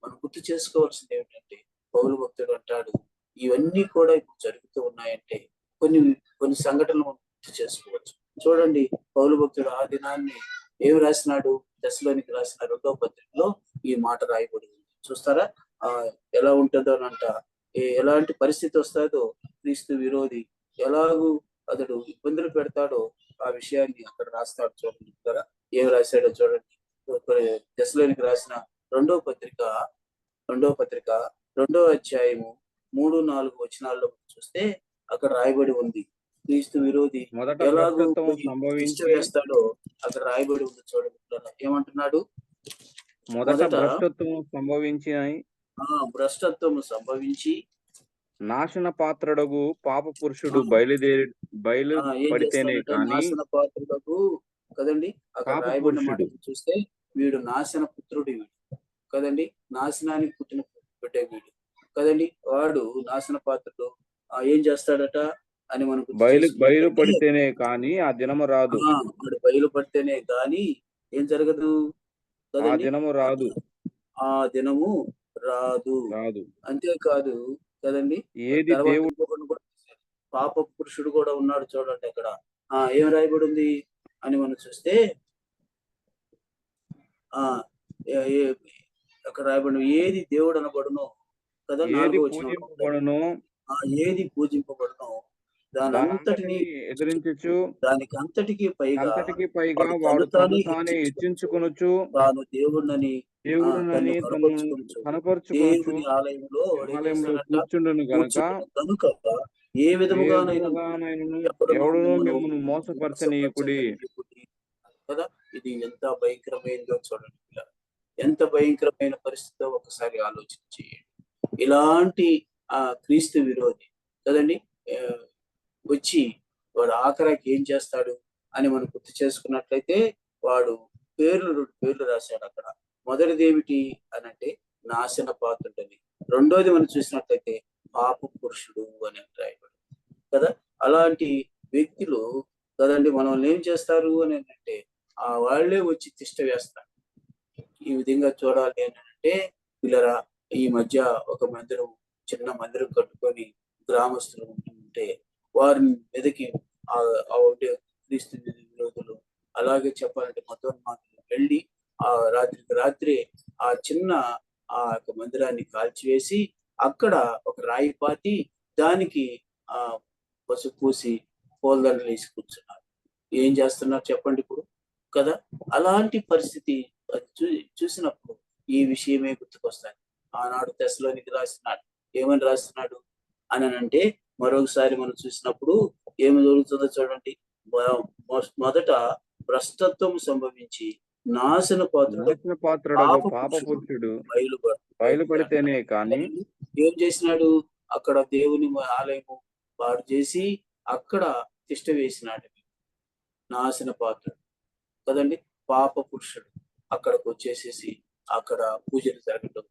Speaker 1: మనం గుర్తు చేసుకోవాల్సింది ఏమిటంటే పౌలు భక్తుడు అంటాడు, ఇవన్నీ కూడా ఇప్పుడు జరుగుతూ ఉన్నాయంటే కొన్ని సంఘటనలు మనం గుర్తు చేసుకోవచ్చు. చూడండి, పౌలు భక్తుడు ఆ దినాన్ని ఏమి రాసినాడు? దశలోనికి రాసిన 2వ పత్రికలో ఈ మాట రాయబడి ఉంది. చూస్తారా ఎలా ఉంటుందో అనంట, ఎలాంటి పరిస్థితి వస్తుందో, క్రీస్తు విరోధి ఎలాగూ అతడు ఇబ్బందులు పెడతాడో ఆ విషయాన్ని అక్కడ రాస్తాడు. చూడండి కదా ఏమి రాశాడో చూడండి. దశలోనికి రాసిన 2వ పత్రిక 2వ అధ్యాయము 3-4 వచనాల్లో చూస్తే అక్కడ రాయబడి ఉంది క్రీస్తు విరోధి ఎలాగో వేస్తాడో అక్కడ రాయబడి ఉంది. చూడండి ఏమంటున్నాడు?
Speaker 2: మొదట
Speaker 1: భ్రష్టత్వము సంభవించి
Speaker 2: నాశన పాత్రుడగు పాప పురుషుడు బయలుపడితేనే కానీ
Speaker 1: నాశన పాత్రుడగు కదండి అక్కడ రాయబడిన మాట చూస్తే వీడు నాశన పుత్రుడు వీడు కదండి, నాశనానికి పుట్టిన బిడ్డ వీడు కదండి. వాడు నాశన పాత్రుడు ఏం చేస్తాడట అని మనకు
Speaker 2: బయలుపడితేనే కానీ ఆ దినము రాదు.
Speaker 1: వాడు బయలుపడితేనే కానీ ఏం జరగదు,
Speaker 2: ఆ దినము రాదు,
Speaker 1: ఆ దినము రాదు. అంతేకాదు కదండి,
Speaker 2: ఏది దేవుడు
Speaker 1: పాప పురుషుడు కూడా ఉన్నాడు. చూడండి అక్కడ ఏం రాయబడి ఉంది అని మనం చూస్తే అక్కడ రాయబడి ఏది దేవుడు అనబడునో కదా, ఏది పూజింపబడునో దాని అంతటిని
Speaker 2: ఎదిరించు,
Speaker 1: దానికి అంతటికి పైగా
Speaker 2: వాడు తానే హెచ్చించుకొనుచు
Speaker 1: తాను దేవుడిని దేవుని ఆలయంలో
Speaker 2: కూర్చుండును
Speaker 1: కనుక ఏ విధముగానైనా
Speaker 2: ఎవడును మిమ్మల్ని మోసపరచనీయకుడి
Speaker 1: కదా. ఇది ఎంత భయంకరమైనదో చూడండి, ఎంత భయంకరమైన పరిస్థితితో ఒకసారి ఆలోచన చేయండి. ఇలాంటి క్రీస్తు విరోధి కదండి వచ్చి వాడు ఆఖరికి ఏం చేస్తాడు? అని మనం గుర్తు చేసుకున్నట్లయితే వాడు రెండు పేర్లు రాశాడు అక్కడ. మొదటిది ఏమిటి అని అంటే నాశన పాత్రుడని, రెండోది మనం చూసినట్లయితే పాప పురుషుడు అని రాయబడి కదా. అలాంటి వ్యక్తులు కదండి మనల్ని ఏం చేస్తారు అని అంటే వాళ్ళే వచ్చి తిష్ట వేస్తారు. ఈ విధంగా చూడాలి అని అంటే పిల్లరా, ఈ మధ్య ఒక మందిరం, చిన్న మందిరం కట్టుకొని గ్రామస్తులు ఉంటుంటే వారిని మీదకి క్రీస్తు విరోధులు, అలాగే చెప్పాలంటే మతోన్మాదులు వెళ్ళి ఆ రాత్రికి రాత్రే ఆ చిన్న ఆ యొక్క మందిరాన్ని కాల్చివేసి అక్కడ ఒక రాయి పాతి దానికి ఆ పసుపు పూసి పూలదండలు వేసి కూర్చున్నారు. ఏం చేస్తున్నారు చెప్పండి ఇప్పుడు కదా. అలాంటి పరిస్థితి చూసినప్పుడు ఈ విషయమే గుర్తుకొస్తాయి. ఆనాడు తెస్సలోనికి రాస్తున్నాడు, ఏమని రాస్తున్నాడు అని అంటే మరొకసారి మనం చూసినప్పుడు ఏమి జరుగుతుందో చూడండి. మొదట భ్రష్టత్వం సంభవించి నాశన
Speaker 2: పాత్రుడకు పాప పురుషుడు బయలుపడితేనే కానీ
Speaker 1: ఏం చేసినాడు, అక్కడ దేవుని ఆలయము పాడు చేసి అక్కడ తిష్ట వేసినాడు. నాశన పాత్రుడు కదండి, పాప పురుషుడు అక్కడికి వచ్చేసేసి అక్కడ పూజలు జరగడం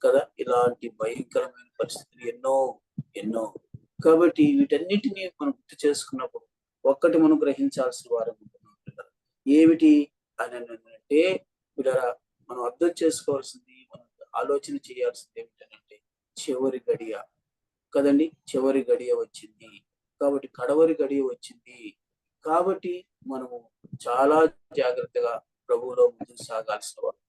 Speaker 1: కదా. ఇలాంటి భయంకరమైన పరిస్థితులు ఎన్నో ఎన్నో. కాబట్టి వీటన్నిటినీ మనం గుర్తు చేసుకున్నప్పుడు ఒక్కటి మనం గ్రహించాల్సిన వారు ఏమిటి అని అంటే ఇలా మనం అర్థం చేసుకోవాల్సింది, మనం ఆలోచన చేయాల్సింది ఏమిటంటే చివరి గడియ కదండి. చివరి గడియ వచ్చింది కాబట్టి, కడవరి గడియ వచ్చింది కాబట్టి మనము చాలా జాగ్రత్తగా ప్రభువులో ముందుకు సాగాల్సిన వారు.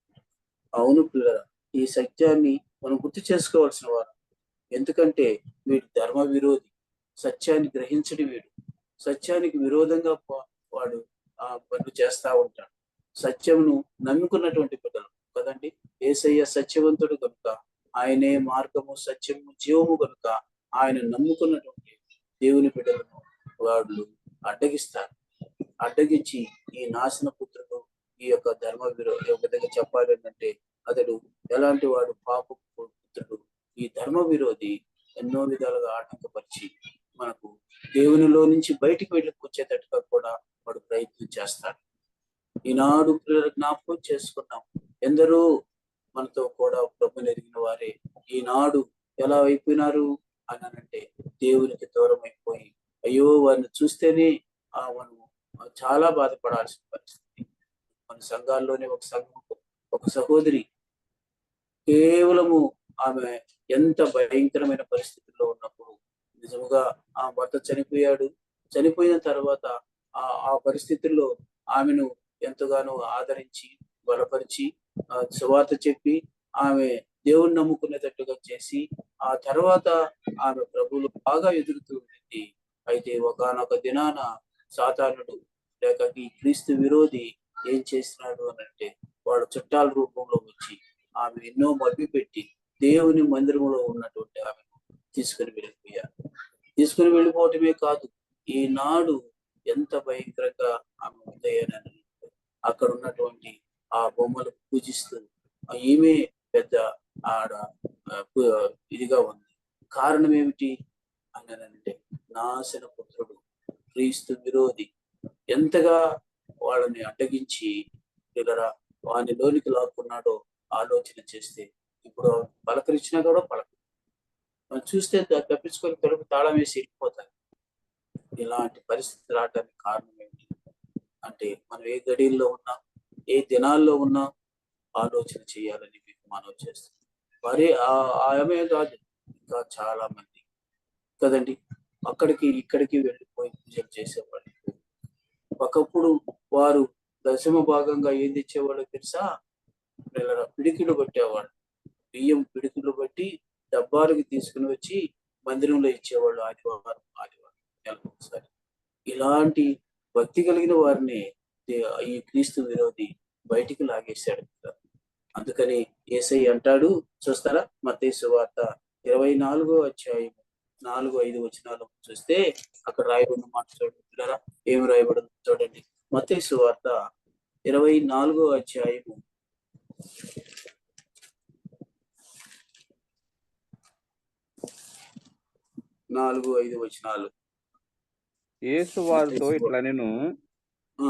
Speaker 1: అవును పిల్లరా, ఈ సత్యాన్ని మనం గుర్తు చేసుకోవాల్సిన వారు. ఎందుకంటే వీడు ధర్మ విరోధి, సత్యాన్ని గ్రహించడి వీడు, సత్యానికి విరోధంగా వాడు పనులు చేస్తా ఉంటాడు. సత్యమును నమ్ముకున్నటువంటి బిడ్డలు కదండి, యేసయ్య సత్యవంతుడు కనుక, ఆయనే మార్గము సత్యము జీవము కనుక ఆయన నమ్ముకున్నటువంటి దేవుని బిడ్డలను వాళ్ళు అడ్డగిస్తారు. అడ్డగించి ఈ నాశన పుత్రుడు, ఈ యొక్క ధర్మ విరోధి, ఒక విధంగా చెప్పాలి అంటే అతడు ఎలాంటి వాడు, పాప పుత్రుడు, ఈ ధర్మ విరోధి ఎన్నో విధాలుగా ఆటంకపరిచి మనకు దేవునిలో నుంచి బయటికి వెళ్ళి వచ్చేటట్టుగా కూడా వాడు ప్రయత్నం చేస్తాడు. ఈనాడు జ్ఞాపకం చేసుకున్నాం, ఎందరో మనతో కూడా ప్రభుని ఎరిగిన వారే ఈనాడు ఎలా అయిపోయినారు అని అంటే దేవునికి దూరం అయిపోయి, అయ్యో వారిని చూస్తేనే మనం చాలా బాధపడాల్సిన పరిస్థితి. మన సంఘాల్లోనే ఒక సహోదరి కేవలము ఆమె ఎంత భయంకరమైన పరిస్థితుల్లో ఉన్నప్పుడు నిజముగా ఆ భర్త చనిపోయాడు. చనిపోయిన తర్వాత ఆ పరిస్థితుల్లో ఆమెను ఎంతగానో ఆదరించి బలపరిచి సువార్త చెప్పి ఆమె దేవుణ్ణి నమ్ముకునేటట్టుగా చేసి ఆ తర్వాత ఆమె ప్రభువులు బాగా ఎదుగుతూ ఉంది. అయితే ఒకానొక దినాన సాతానుడు లేక ఈ క్రీస్తు విరోధి ఏం చేసినాడు అని అంటే వాడు చుట్టాల రూపంలో వచ్చి ఆమె ఎన్నో మభ్య పెట్టి దేవుని మందిరంలో ఉన్నటువంటి ఆమెను తీసుకుని వెళ్ళిపోయారు. తీసుకుని వెళ్ళిపోవటమే కాదు, ఈనాడు ఎంత భయంకరంగా ఆమె ఉందయ్యానని అక్కడ ఉన్నటువంటి ఆ బొమ్మలు పూజిస్తూ ఈమె పెద్ద ఆడ ఇదిగా ఉంది. కారణం ఏమిటి అని అంటే నాశన పుత్రుడు, క్రీస్తు విరోధి ఎంతగా వాళ్ళని అడ్డగించి వాని లోనికి లాక్కున్నాడో ఆలోచన చేస్తే ఇప్పుడు పలకరించినా కూడా మనం చూస్తే తప్పించుకొని తలుపు తాళం వేసి వెళ్ళిపోతారు. ఇలాంటి పరిస్థితి రావడానికి కారణం ఏంటి అంటే మనం ఏ గడియల్లో ఉన్నా, ఏ దినాల్లో ఉన్నా ఆలోచన చేయాలని మీకు మనవి చేస్తుంది. మరి ఆమె కాదు, ఇంకా చాలా మంది కదండి అక్కడికి ఇక్కడికి వెళ్ళిపోయి పూజలు చేసేవాళ్ళు. ఒకప్పుడు వారు దశమ భాగంగా ఏం తెచ్చేవాళ్ళు తెలుసా, పిడికిలు కొట్టేవాళ్ళు. బియ్యం పిడికిలు బట్టి డబ్బాలకి తీసుకుని వచ్చి మందిరంలో ఇచ్చేవాళ్ళు ఆదివారం నెలకు ఒకసారి. ఇలాంటి భక్తి కలిగిన వారిని ఈ క్రీస్తు విరోధి బయటికి లాగేశాడు. అందుకని యేసయ్య అంటాడు, చూస్తారా మత్తయి సువార్త 24వ అధ్యాయం 4-5 వచనాలు చూస్తే అక్కడ రాయబడిన మాట చూడండి. ఏమి రాయబడి చూడండి. మత్తయి సువార్త 24వ అధ్యాయము 4-5 వచనాలు.
Speaker 2: యేసు వారితో
Speaker 1: యేసు
Speaker 2: ఇట్లనెను,
Speaker 1: ఆ,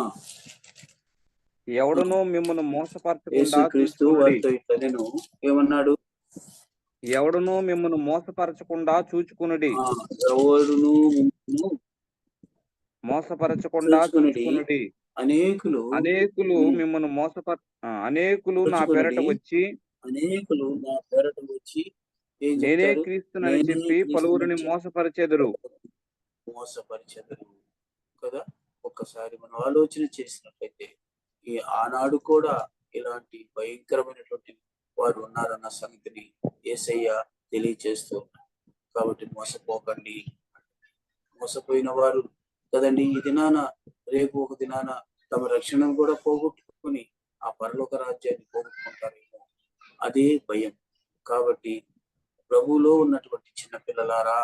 Speaker 2: ఎవడునూ మిమ్మును మోసపరచకుండా
Speaker 1: యేసుక్రీస్తు
Speaker 2: చూచుకొనుడి.
Speaker 1: వారితో ఇట్లా నేను ఏమన్నాడు?
Speaker 2: ఎవడునూ మిమ్మును మోసపరచకుండా చూచుకొనుడి.
Speaker 1: ఎవడును మిమ్మును
Speaker 2: మోసపరచకుండా
Speaker 1: చూచుకొనుడి.
Speaker 2: చూచుకొనుడి.
Speaker 1: అనేకులు
Speaker 2: అనేకులు
Speaker 1: ఉమ్,
Speaker 2: మిమ్మును అనేకులు నా పేరట
Speaker 1: చూచుకొనుడి.
Speaker 2: వచ్చి
Speaker 1: అనేకులు నా పేరట వచ్చి ఏం
Speaker 2: నేనే
Speaker 1: చెప్తారు?
Speaker 2: క్రీస్తునని
Speaker 1: నేనే
Speaker 2: చెప్పి పలువురిని
Speaker 1: క్రీస్తునని
Speaker 2: మోసపరిచెదరు.
Speaker 1: మోసపరిచెదరు కదా. ఒక్కసారి మనం ఆలోచన చేసినట్లయితే ఈ ఆనాడు కూడా ఇలాంటి భయంకరమైనటువంటి వారు ఉన్నారన్న సంగతిని యేసయ్య తెలియచేస్తూ ఉన్నారు. కాబట్టి మోసపోకండి. మోసపోయిన వారు కదండి ఈ దినాన, రేపు ఒక దినాన తమ రక్షణను కూడా పోగొట్టుకుని ఆ పరలోక రాజ్యాన్ని పోగొట్టుకుంటారేమో, అదే భయం. కాబట్టి ప్రభువులో ఉన్నటువంటి చిన్న పిల్లలారా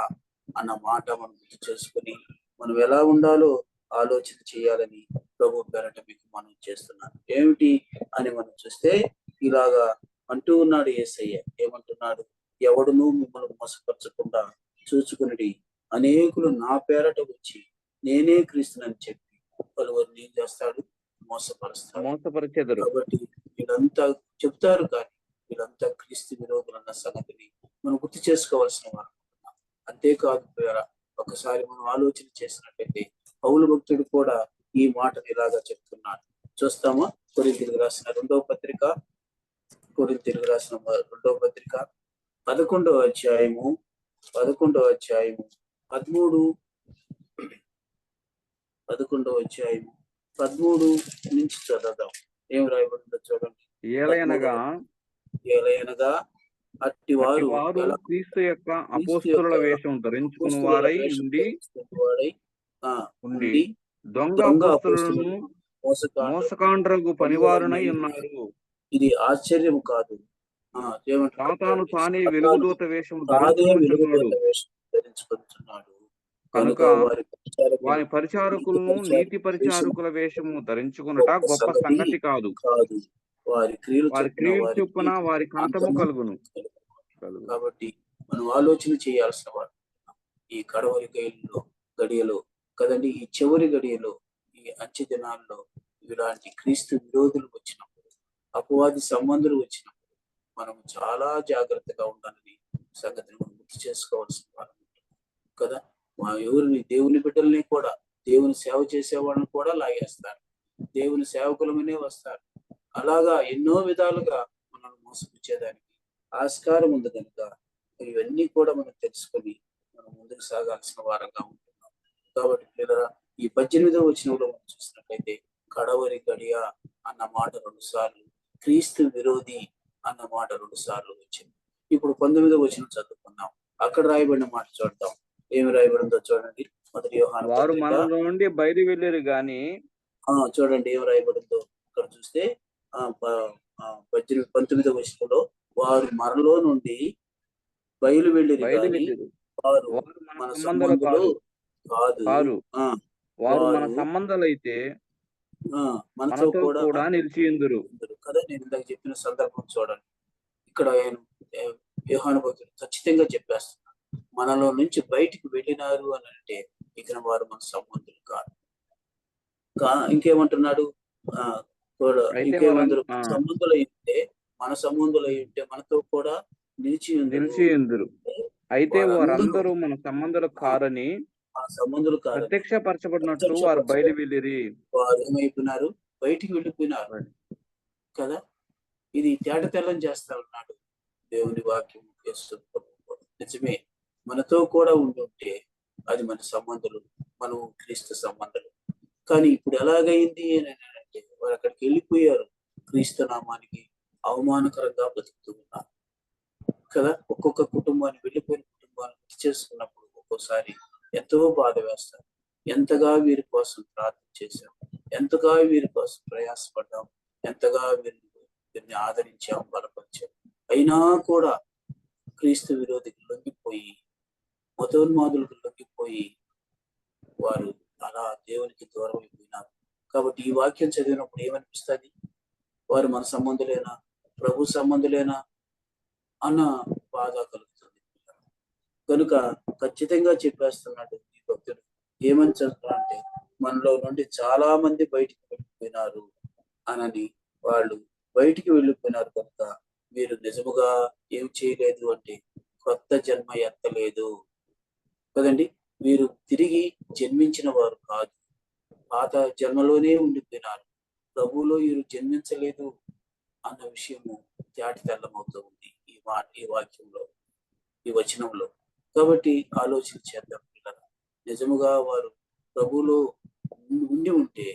Speaker 1: అన్న మాట మనం గుర్తు చేసుకుని మనం ఎలా ఉండాలో ఆలోచన చేయాలని ప్రభు పేరట మీకు మనం చేస్తున్నాను. ఏమిటి అని మనం చూస్తే ఇలాగా అంటూ ఉన్నాడు యేసయ్య. ఏమంటున్నాడు? ఎవడును మిమ్మల్ని మోసపరచకుండా చూచుకుని అనేకులు నా పేరట వచ్చి నేనే క్రీస్తునని చెప్పి పలువురిని ఏం చేస్తాడు? మోసపరుస్తాడు. కాబట్టి వీళ్ళంతా చెప్తారు, కానీ వీళ్ళంతా క్రీస్తు విరోధులు అన్న సంగతిని మనం గుర్తు చేసుకోవాల్సిన వారు. అంతేకాదు ఒకసారి మనం ఆలోచన చేసినట్లయితే పౌలు భక్తుడు కూడా ఈ మాటను ఇలాగా చెప్తున్నాడు. చూస్తామా? కొరింథీయులకు రాసిన రెండవ పత్రిక 11వ అధ్యాయము 13 నుంచి చదువుదాం. ఏం రాయబడిందో చూడండి. ఏలయనగా అట్టివారు
Speaker 2: క్రీస్తు యొక్క అపోస్తలుల వేషం ధరించుకుని వారై ఉండి దొంగ అపోస్తలులను మోసకాండ్రగు పనివారునై ఉన్నారు.
Speaker 1: ఇది ఆశ్చర్యం కాదు.
Speaker 2: సాతాను తానే వెలుగుదూత వేషం ధరించుకుంటున్నాడు కనుక వారి పరిచారకులను నీతి పరిచారకుల వేషము ధరించుకున్నట గొప్ప సంగతి కాదు.
Speaker 1: వారి క్రియలు
Speaker 2: చొప్పున వారి కంతము కలుగును.
Speaker 1: కాబట్టి మనం ఆలోచన చేయాల్సిన వాడు ఈ కడవరి గడియలో కదండి, ఈ చివరి గడియలో, ఈ అంచె దినాల్లో ఇలాంటి క్రీస్తు విరోధులు వచ్చినప్పుడు, అపవాది సంబంధులు వచ్చినప్పుడు మనం చాలా జాగ్రత్తగా ఉండాలని సంగతిని మనం గుర్తు చేసుకోవాల్సిన వారు కదా. మా ఎవరిని, దేవుని బిడ్డల్ని కూడా, దేవుని సేవ చేసే వాళ్ళని కూడా లాగేస్తారు. దేవుని సేవకులమనే వస్తారు. అలాగా ఎన్నో విధాలుగా మనల్ని మోసపుచ్చేదానికి ఆస్కారం ఉంది కనుక ఇవన్నీ కూడా మనం తెలుసుకొని మనం ముందుకు సాగాల్సిన వారంగా ఉంటున్నాం. కాబట్టి పిల్లరా, ఈ 18వ వచనంలో మనం చూసినట్లయితే కడవరి గడియ అన్న మాట 2 సార్లు, క్రీస్తు విరోధి అన్న మాట 2 సార్లు వచ్చింది. ఇప్పుడు 19వ వచనం చదువుకుందాం. అక్కడ రాయబడిన మాట చూద్దాం. ఏమి రాయబడిందో చూడండి. మొదటి యోహాను
Speaker 2: వారు మనలో నుండి బయలు వెళ్ళారు గాని,
Speaker 1: చూడండి ఏమి రాయబడిందో. ఇక్కడ చూస్తే 19వ వచనంలో వారు మనలో నుండి బయలు వెళ్ళిరు కానీ వారు మన సంబంధులు కాదు.
Speaker 2: వారు మన సంబంధాలైతే మనతో కూడా నిలిచియుందురు
Speaker 1: కదా. నేను ఇందాక చెప్పిన సందర్భం చూడండి. ఇక్కడ యోహాను భక్తుడు ఖచ్చితంగా చెప్పేస్తున్నాడు, మనలో నుంచి బయటికి వెళ్ళినారు అని అంటే ఇక వారు మన సంబంధులు కాదు. ఇంకేమంటున్నాడు? ఇంకేమందరూ సంబంధులు అయి మన సంబంధులు అయి ఉంటే మనతో కూడా నిలిచియుందురు.
Speaker 2: అయితే వారందరూ మన సంబంధులు కారని ప్రత్యక్షపరచబడినట్లు వారు బయలు వెళ్ళిరి.
Speaker 1: వారు ఏమైపోయినారు? బయటికి వెళ్ళిపోయినారు కదా. ఇది తేటతెల్లం చేస్తా ఉన్నాడు దేవుని వాక్యం. నిజమే, మనతో కూడా ఉంటే అది మన సంబంధులు, మనం క్రీస్తు సంబంధులు. కానీ ఇప్పుడు ఎలాగైంది అని అంటే వారు అక్కడికి వెళ్ళిపోయారు, క్రీస్తు నామానికి అవమానకరంగా బతుకుతూ ఉన్నారు కదా. ఒక్కొక్క కుటుంబాన్ని, వెళ్ళిపోయిన కుటుంబాన్ని గుర్తు చేసుకున్నప్పుడు ఒక్కోసారి ఎంతో బాధ వేస్తారు. ఎంతగా వీరి కోసం ప్రార్థన చేశాం, ఎంతగా వీరి కోసం ప్రయాసపడ్డాం, ఎంతగా వీరిని ఆదరించాం, బలపరిచాం. అయినా కూడా క్రీస్తు విరోధికి లొంగిపోయి, మతోన్మాదులకు లొంగిపోయి వారు అలా దేవునికి దూరం అయిపోయినారు. కాబట్టి ఈ వాక్యం చదివినప్పుడు ఏమనిపిస్తుంది? వారు మన సంబంధులేనా, ప్రభు సంబంధులేనా అన్న బాధ కలుగుతుంది. కనుక ఖచ్చితంగా చెప్పేస్తున్నాడు ఈ భక్తుడు, ఏమని చెప్తారంటే మనలో నుండి చాలా మంది బయటికి వెళ్ళిపోయినారు అనని, వాళ్ళు బయటికి వెళ్ళిపోయినారు కనుక మీరు నిజముగా ఏం చేయలేదు అంటే కొత్త జన్మ ఎత్తలేదు కదండి. మీరు తిరిగి జన్మించిన వారు కాదు, పాత జన్మలోనే ఉండిపోయినారు, ప్రభువులో వీరు జన్మించలేదు అన్న విషయము తేట తెల్లమవుతూ ఉంది ఈ వాక్యంలో, ఈ వచనంలో. కాబట్టి ఆలోచన చేద్దాం పిల్లలు. నిజముగా వారు ప్రభువులో ఉండి ఉంటే,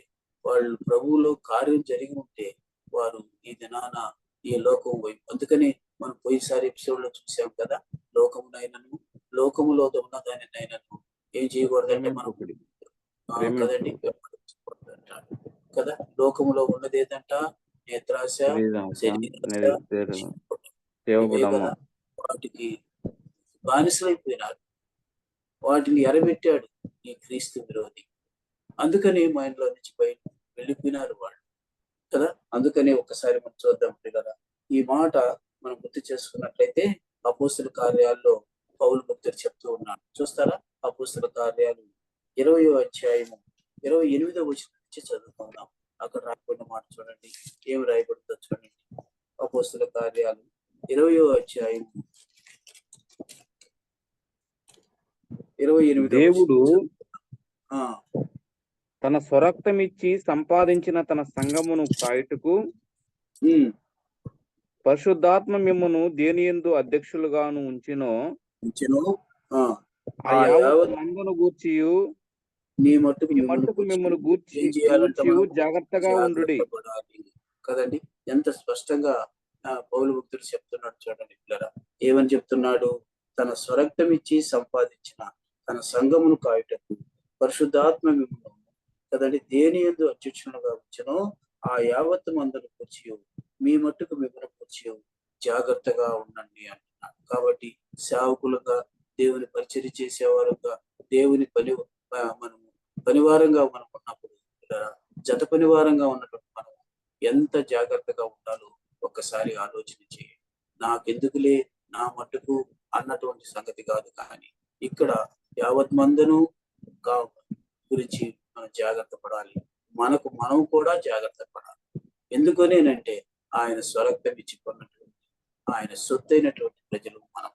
Speaker 1: వాళ్ళు ప్రభువులో కార్యం జరిగి ఉంటే, వారు ఈ దినాన ఈ లోకం వైపు, అందుకని మనం పోయినసారి ఎపిసోడ్ లో చూసాం కదా, లోకమునైనను లోకములో ఉన్న దానినైనను ఏం చేయకూడదంటే మనం కదండి కదా. లోకములో ఉన్నది ఏదంట? నేత్రాశ, కదా. వాటికి బానిసలైపోయినారు, వాటిని ఎరబెట్టాడు ఈ క్రీస్తు విరోధి. అందుకని మా ఇంట్లో నుంచి బయట వెళ్ళిపోయినారు వాళ్ళు కదా. అందుకని ఒకసారి మనం చూద్దాం కదా. ఈ మాట మనం గుర్తు చేసుకున్నట్లయితే అపోస్తుల కార్యాల్లో పౌలు భక్తుడు చెప్తూ ఉన్నాడు. చూస్తారా? అపోస్తుల కార్యాలు 20వ అధ్యాయము 28వ వచనం నుంచి చదువుకుందాం. అక్కడ రాయబడిన మాట చూడండి, ఏం రాయబడుతుందో చూడండి. అపోస్తుల కార్యాలు 20వ అధ్యాయం 28వ
Speaker 2: దేవుడు తన స్వరక్తమిచ్చి సంపాదించిన తన సంఘమును కాయుటకు పరిశుద్ధాత్మ మిమ్మును దేనియందు అధ్యక్షులుగాను ఉంచినో ఆ యావత్తు మందును గూర్చియు
Speaker 1: నీ మట్టుకు
Speaker 2: మిమ్మల్ని గూర్చి జాగ్రత్తగా ఉండుడి
Speaker 1: కదండి. ఎంత స్పష్టంగా పౌలు భక్తుడు చెప్తున్నాడు చూడండి పిల్లరా. ఏమని చెప్తున్నాడు? తన స్వరక్తం ఇచ్చి సంపాదించిన తన సంఘమును కాయుటకు పరిశుద్ధాత్మ మిమ్మల్ని కదండి దేని యందు అధ్యక్షునిగా ఉంచెనో ఆ యావత్తు మందును కూర్చి మీ మట్టుకు మిమ్మల్ని కూర్చి జాగ్రత్తగా ఉండండి అంటున్నాడు. కాబట్టి సేవకులుగా, దేవుని పరిచర్య చేసేవారుగా, దేవుని పనివారంగా మనం ఉన్నప్పుడు, జత పనివారంగా ఉన్నటువంటి మనం ఎంత జాగ్రత్తగా ఉండాలో ఒక్కసారి ఆలోచన చేయండి. నాకెందుకులే, నా మట్టుకు అన్నటువంటి సంగతి కాదు, కానీ ఇక్కడ యావత్ మందును గురించి మనం జాగ్రత్త పడాలి. మనం కూడా జాగ్రత్త పడాలి. ఎందుకనేనంటే ఆయన స్వరక్తం ఇచ్చిపోయినటువంటి, ఆయన సొత్తైనటువంటి ప్రజలు మనం.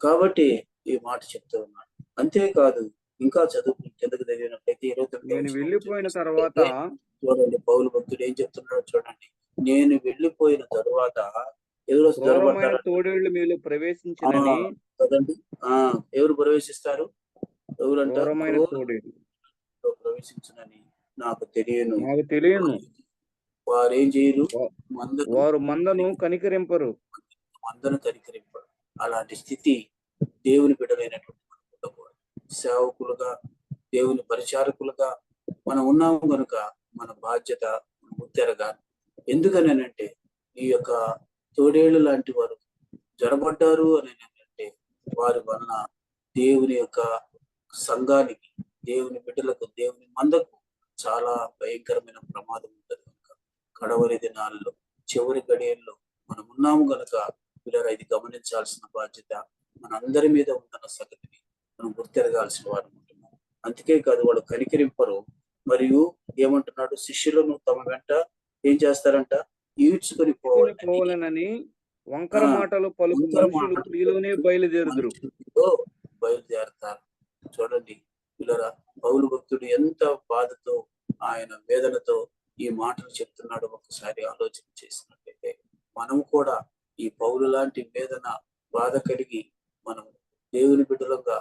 Speaker 1: కాబట్టి ఈ మాట చెప్తూ ఉన్నాడు. అంతేకాదు, ఇంకా చదువు కిందకు తగినట్లయితే 29
Speaker 2: వెళ్ళిపోయిన తర్వాత
Speaker 1: చూడండి, పౌలు భక్తుడు ఏం చెప్తున్నాడో చూడండి. నేను వెళ్ళిపోయిన తరువాత
Speaker 2: తోడేళ్లు మీలో ప్రవేశించినని
Speaker 1: కదండి. ఎవరు ప్రవేశిస్తారు? ఎవరంటారు? ప్రవేశించునని నాకు తెలియను. వారు ఏం చేయరు?
Speaker 2: వారు మందను కనికరింపరు.
Speaker 1: అలాంటి స్థితి దేవుని బిడ్డలైనటువంటి సేవకులుగా, దేవుని పరిచారకులుగా మనం ఉన్నాము కనుక మన బాధ్యత గుర్తెరగాలి. ఎందుకనంటే ఈ యొక్క తోడేళ్లు లాంటి వారు జరబడ్డారు అని అంటే వారి వలన దేవుని యొక్క సంఘానికి, దేవుని బిడ్డలకు, దేవుని మందకు చాలా భయంకరమైన ప్రమాదం ఉంటుంది కనుక కడవరి దినాల్లో, చివరి గడియల్లో మనం ఉన్నాము కనుక పిల్లలు ఇది గమనించాల్సిన బాధ్యత మనందరి మీద ఉందన్న సంగతిని మనం గుర్తెరగాల్సిన వారు ఉంటున్నాం. అందుకే కాదు, వాళ్ళు కనికరింపరు. మరియు ఏమంటున్నాడు? శిష్యులను తమ వెంట ఏం చేస్తారంట? ఈడ్చుకొని
Speaker 2: పోవాలని వంకర మాటలు
Speaker 1: బయలుదేరతారు. చూడండి పిల్లరా, పౌలు భక్తుడు ఎంత బాధతో, ఆయన వేదనతో ఈ మాటలు చెప్తున్నాడు. ఒకసారి ఆలోచన చేసినట్లయితే మనం కూడా ఈ పౌలు లాంటి వేదన, బాధ కలిగి మనం దేవుని బిడ్డలుగా,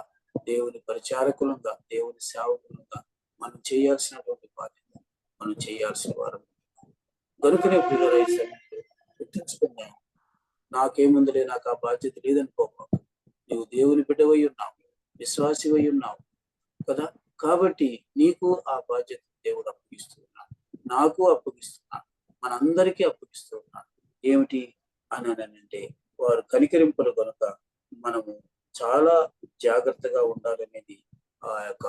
Speaker 1: దేవుని పరిచారకులంగా, దేవుని సేవకులంగా మనం చేయాల్సినటువంటి బాధ్యత మనం చేయాల్సిన వారు కనుకనే పిల్లలు గుర్తించుకున్నాను. నాకేముందులే, నాకు ఆ బాధ్యత లేదనుకోకు. నువ్వు దేవుని బిడ్డవై ఉన్నావు, విశ్వాసివై ఉన్నావు కదా. కాబట్టి నీకు ఆ బాధ్యత దేవుడు అప్పగిస్తూ ఉన్నాడు, నాకు అప్పగిస్తున్నాడు, మనందరికీ అప్పగిస్తూ ఉన్నాడు. ఏమిటి అని వారు కనికరింపులు కనుక మనము చాలా జాగ్రత్తగా ఉండాలనేది ఆ యొక్క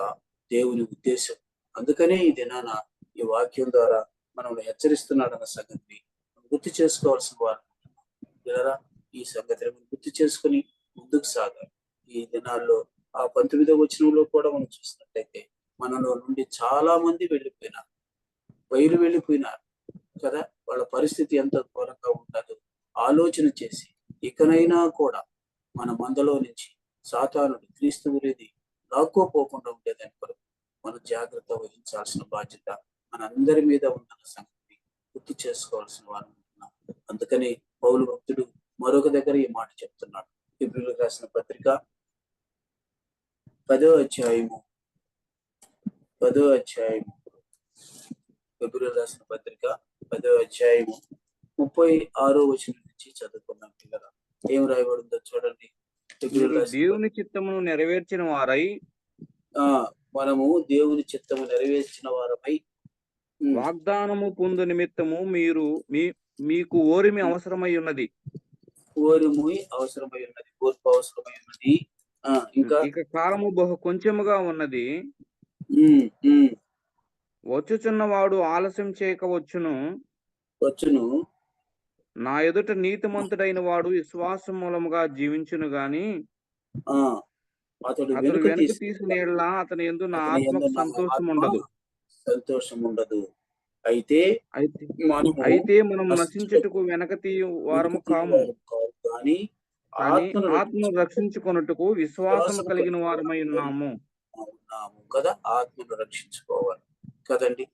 Speaker 1: దేవుని ఉద్దేశం. అందుకనే ఈ దినాన ఈ వాక్యం ద్వారా మనల్ని హెచ్చరిస్తున్నాడన్న సంగతిని గుర్తు చేసుకోవాల్సిన వారు లేదా ఈ సంగతిని గుర్తు చేసుకుని ముందుకు సాగాలి. ఈ దినాల్లో ఆ 19వ వచనంలో కూడా మనం చూసినట్లయితే మనలో నుండి చాలా మంది వెళ్ళిపోయినారు, వెళ్ళిపోయినారు కదా. వాళ్ళ పరిస్థితి ఎంత ఘోరంగా ఉంటుందో ఆలోచన చేసి ఇకనైనా కూడా మన మందలో నుంచి సాతానుడు క్రీస్తు విరోధి లాక్కోపోకుండా ఉండేదాని కొరకు మనం జాగ్రత్త వహించాల్సిన బాధ్యత మనందరి మీద ఉందన్న సంగతి గుర్తు చేసుకోవాల్సిన వారు ఉంటున్నాం. అందుకని పౌలు భక్తుడు మరొక దగ్గర ఈ మాట చెప్తున్నాడు. హెబ్రీయులకు రాసిన పత్రిక 10వ అధ్యాయము హెబ్రీయులకు రాసిన పత్రిక 10వ అధ్యాయము 36వ వచనం నుంచి చదువుకున్నాం పిల్లల. ఏం రాయబడిందో చూడండి.
Speaker 2: దేవుని చిత్తమును నెరవేర్చిన వారై,
Speaker 1: మనము దేవుని చిత్తము నెరవేర్చిన వారమై
Speaker 2: వాగ్దానము పొందు నిమిత్తము మీకు ఓరిమి అవసరమై ఉన్నది.
Speaker 1: ఓర్పు అవసరమై ఉన్నది.
Speaker 2: ఇక కాలము బహు కొంచెముగా ఉన్నది. వచ్చుచున్నవాడు ఆలస్యం చేయకవచ్చును. నా ఎదుట నీతిమంతుడైన వాడు విశ్వాసం మూలముగా జీవించును గాని అతడు వెనుక తీసిన యెడల అతని యందు నా ఆత్మకు సంతోషం ఉండదు. అయితే మనం నశించుటకు వెనక తీయు వారము కాము, కానీ ఆత్మను రక్షించుకొనుటకు విశ్వాసం కలిగిన వారమై ఉన్నాము
Speaker 1: కదా. ఆత్మను రక్షించుకోవాలి కదండి.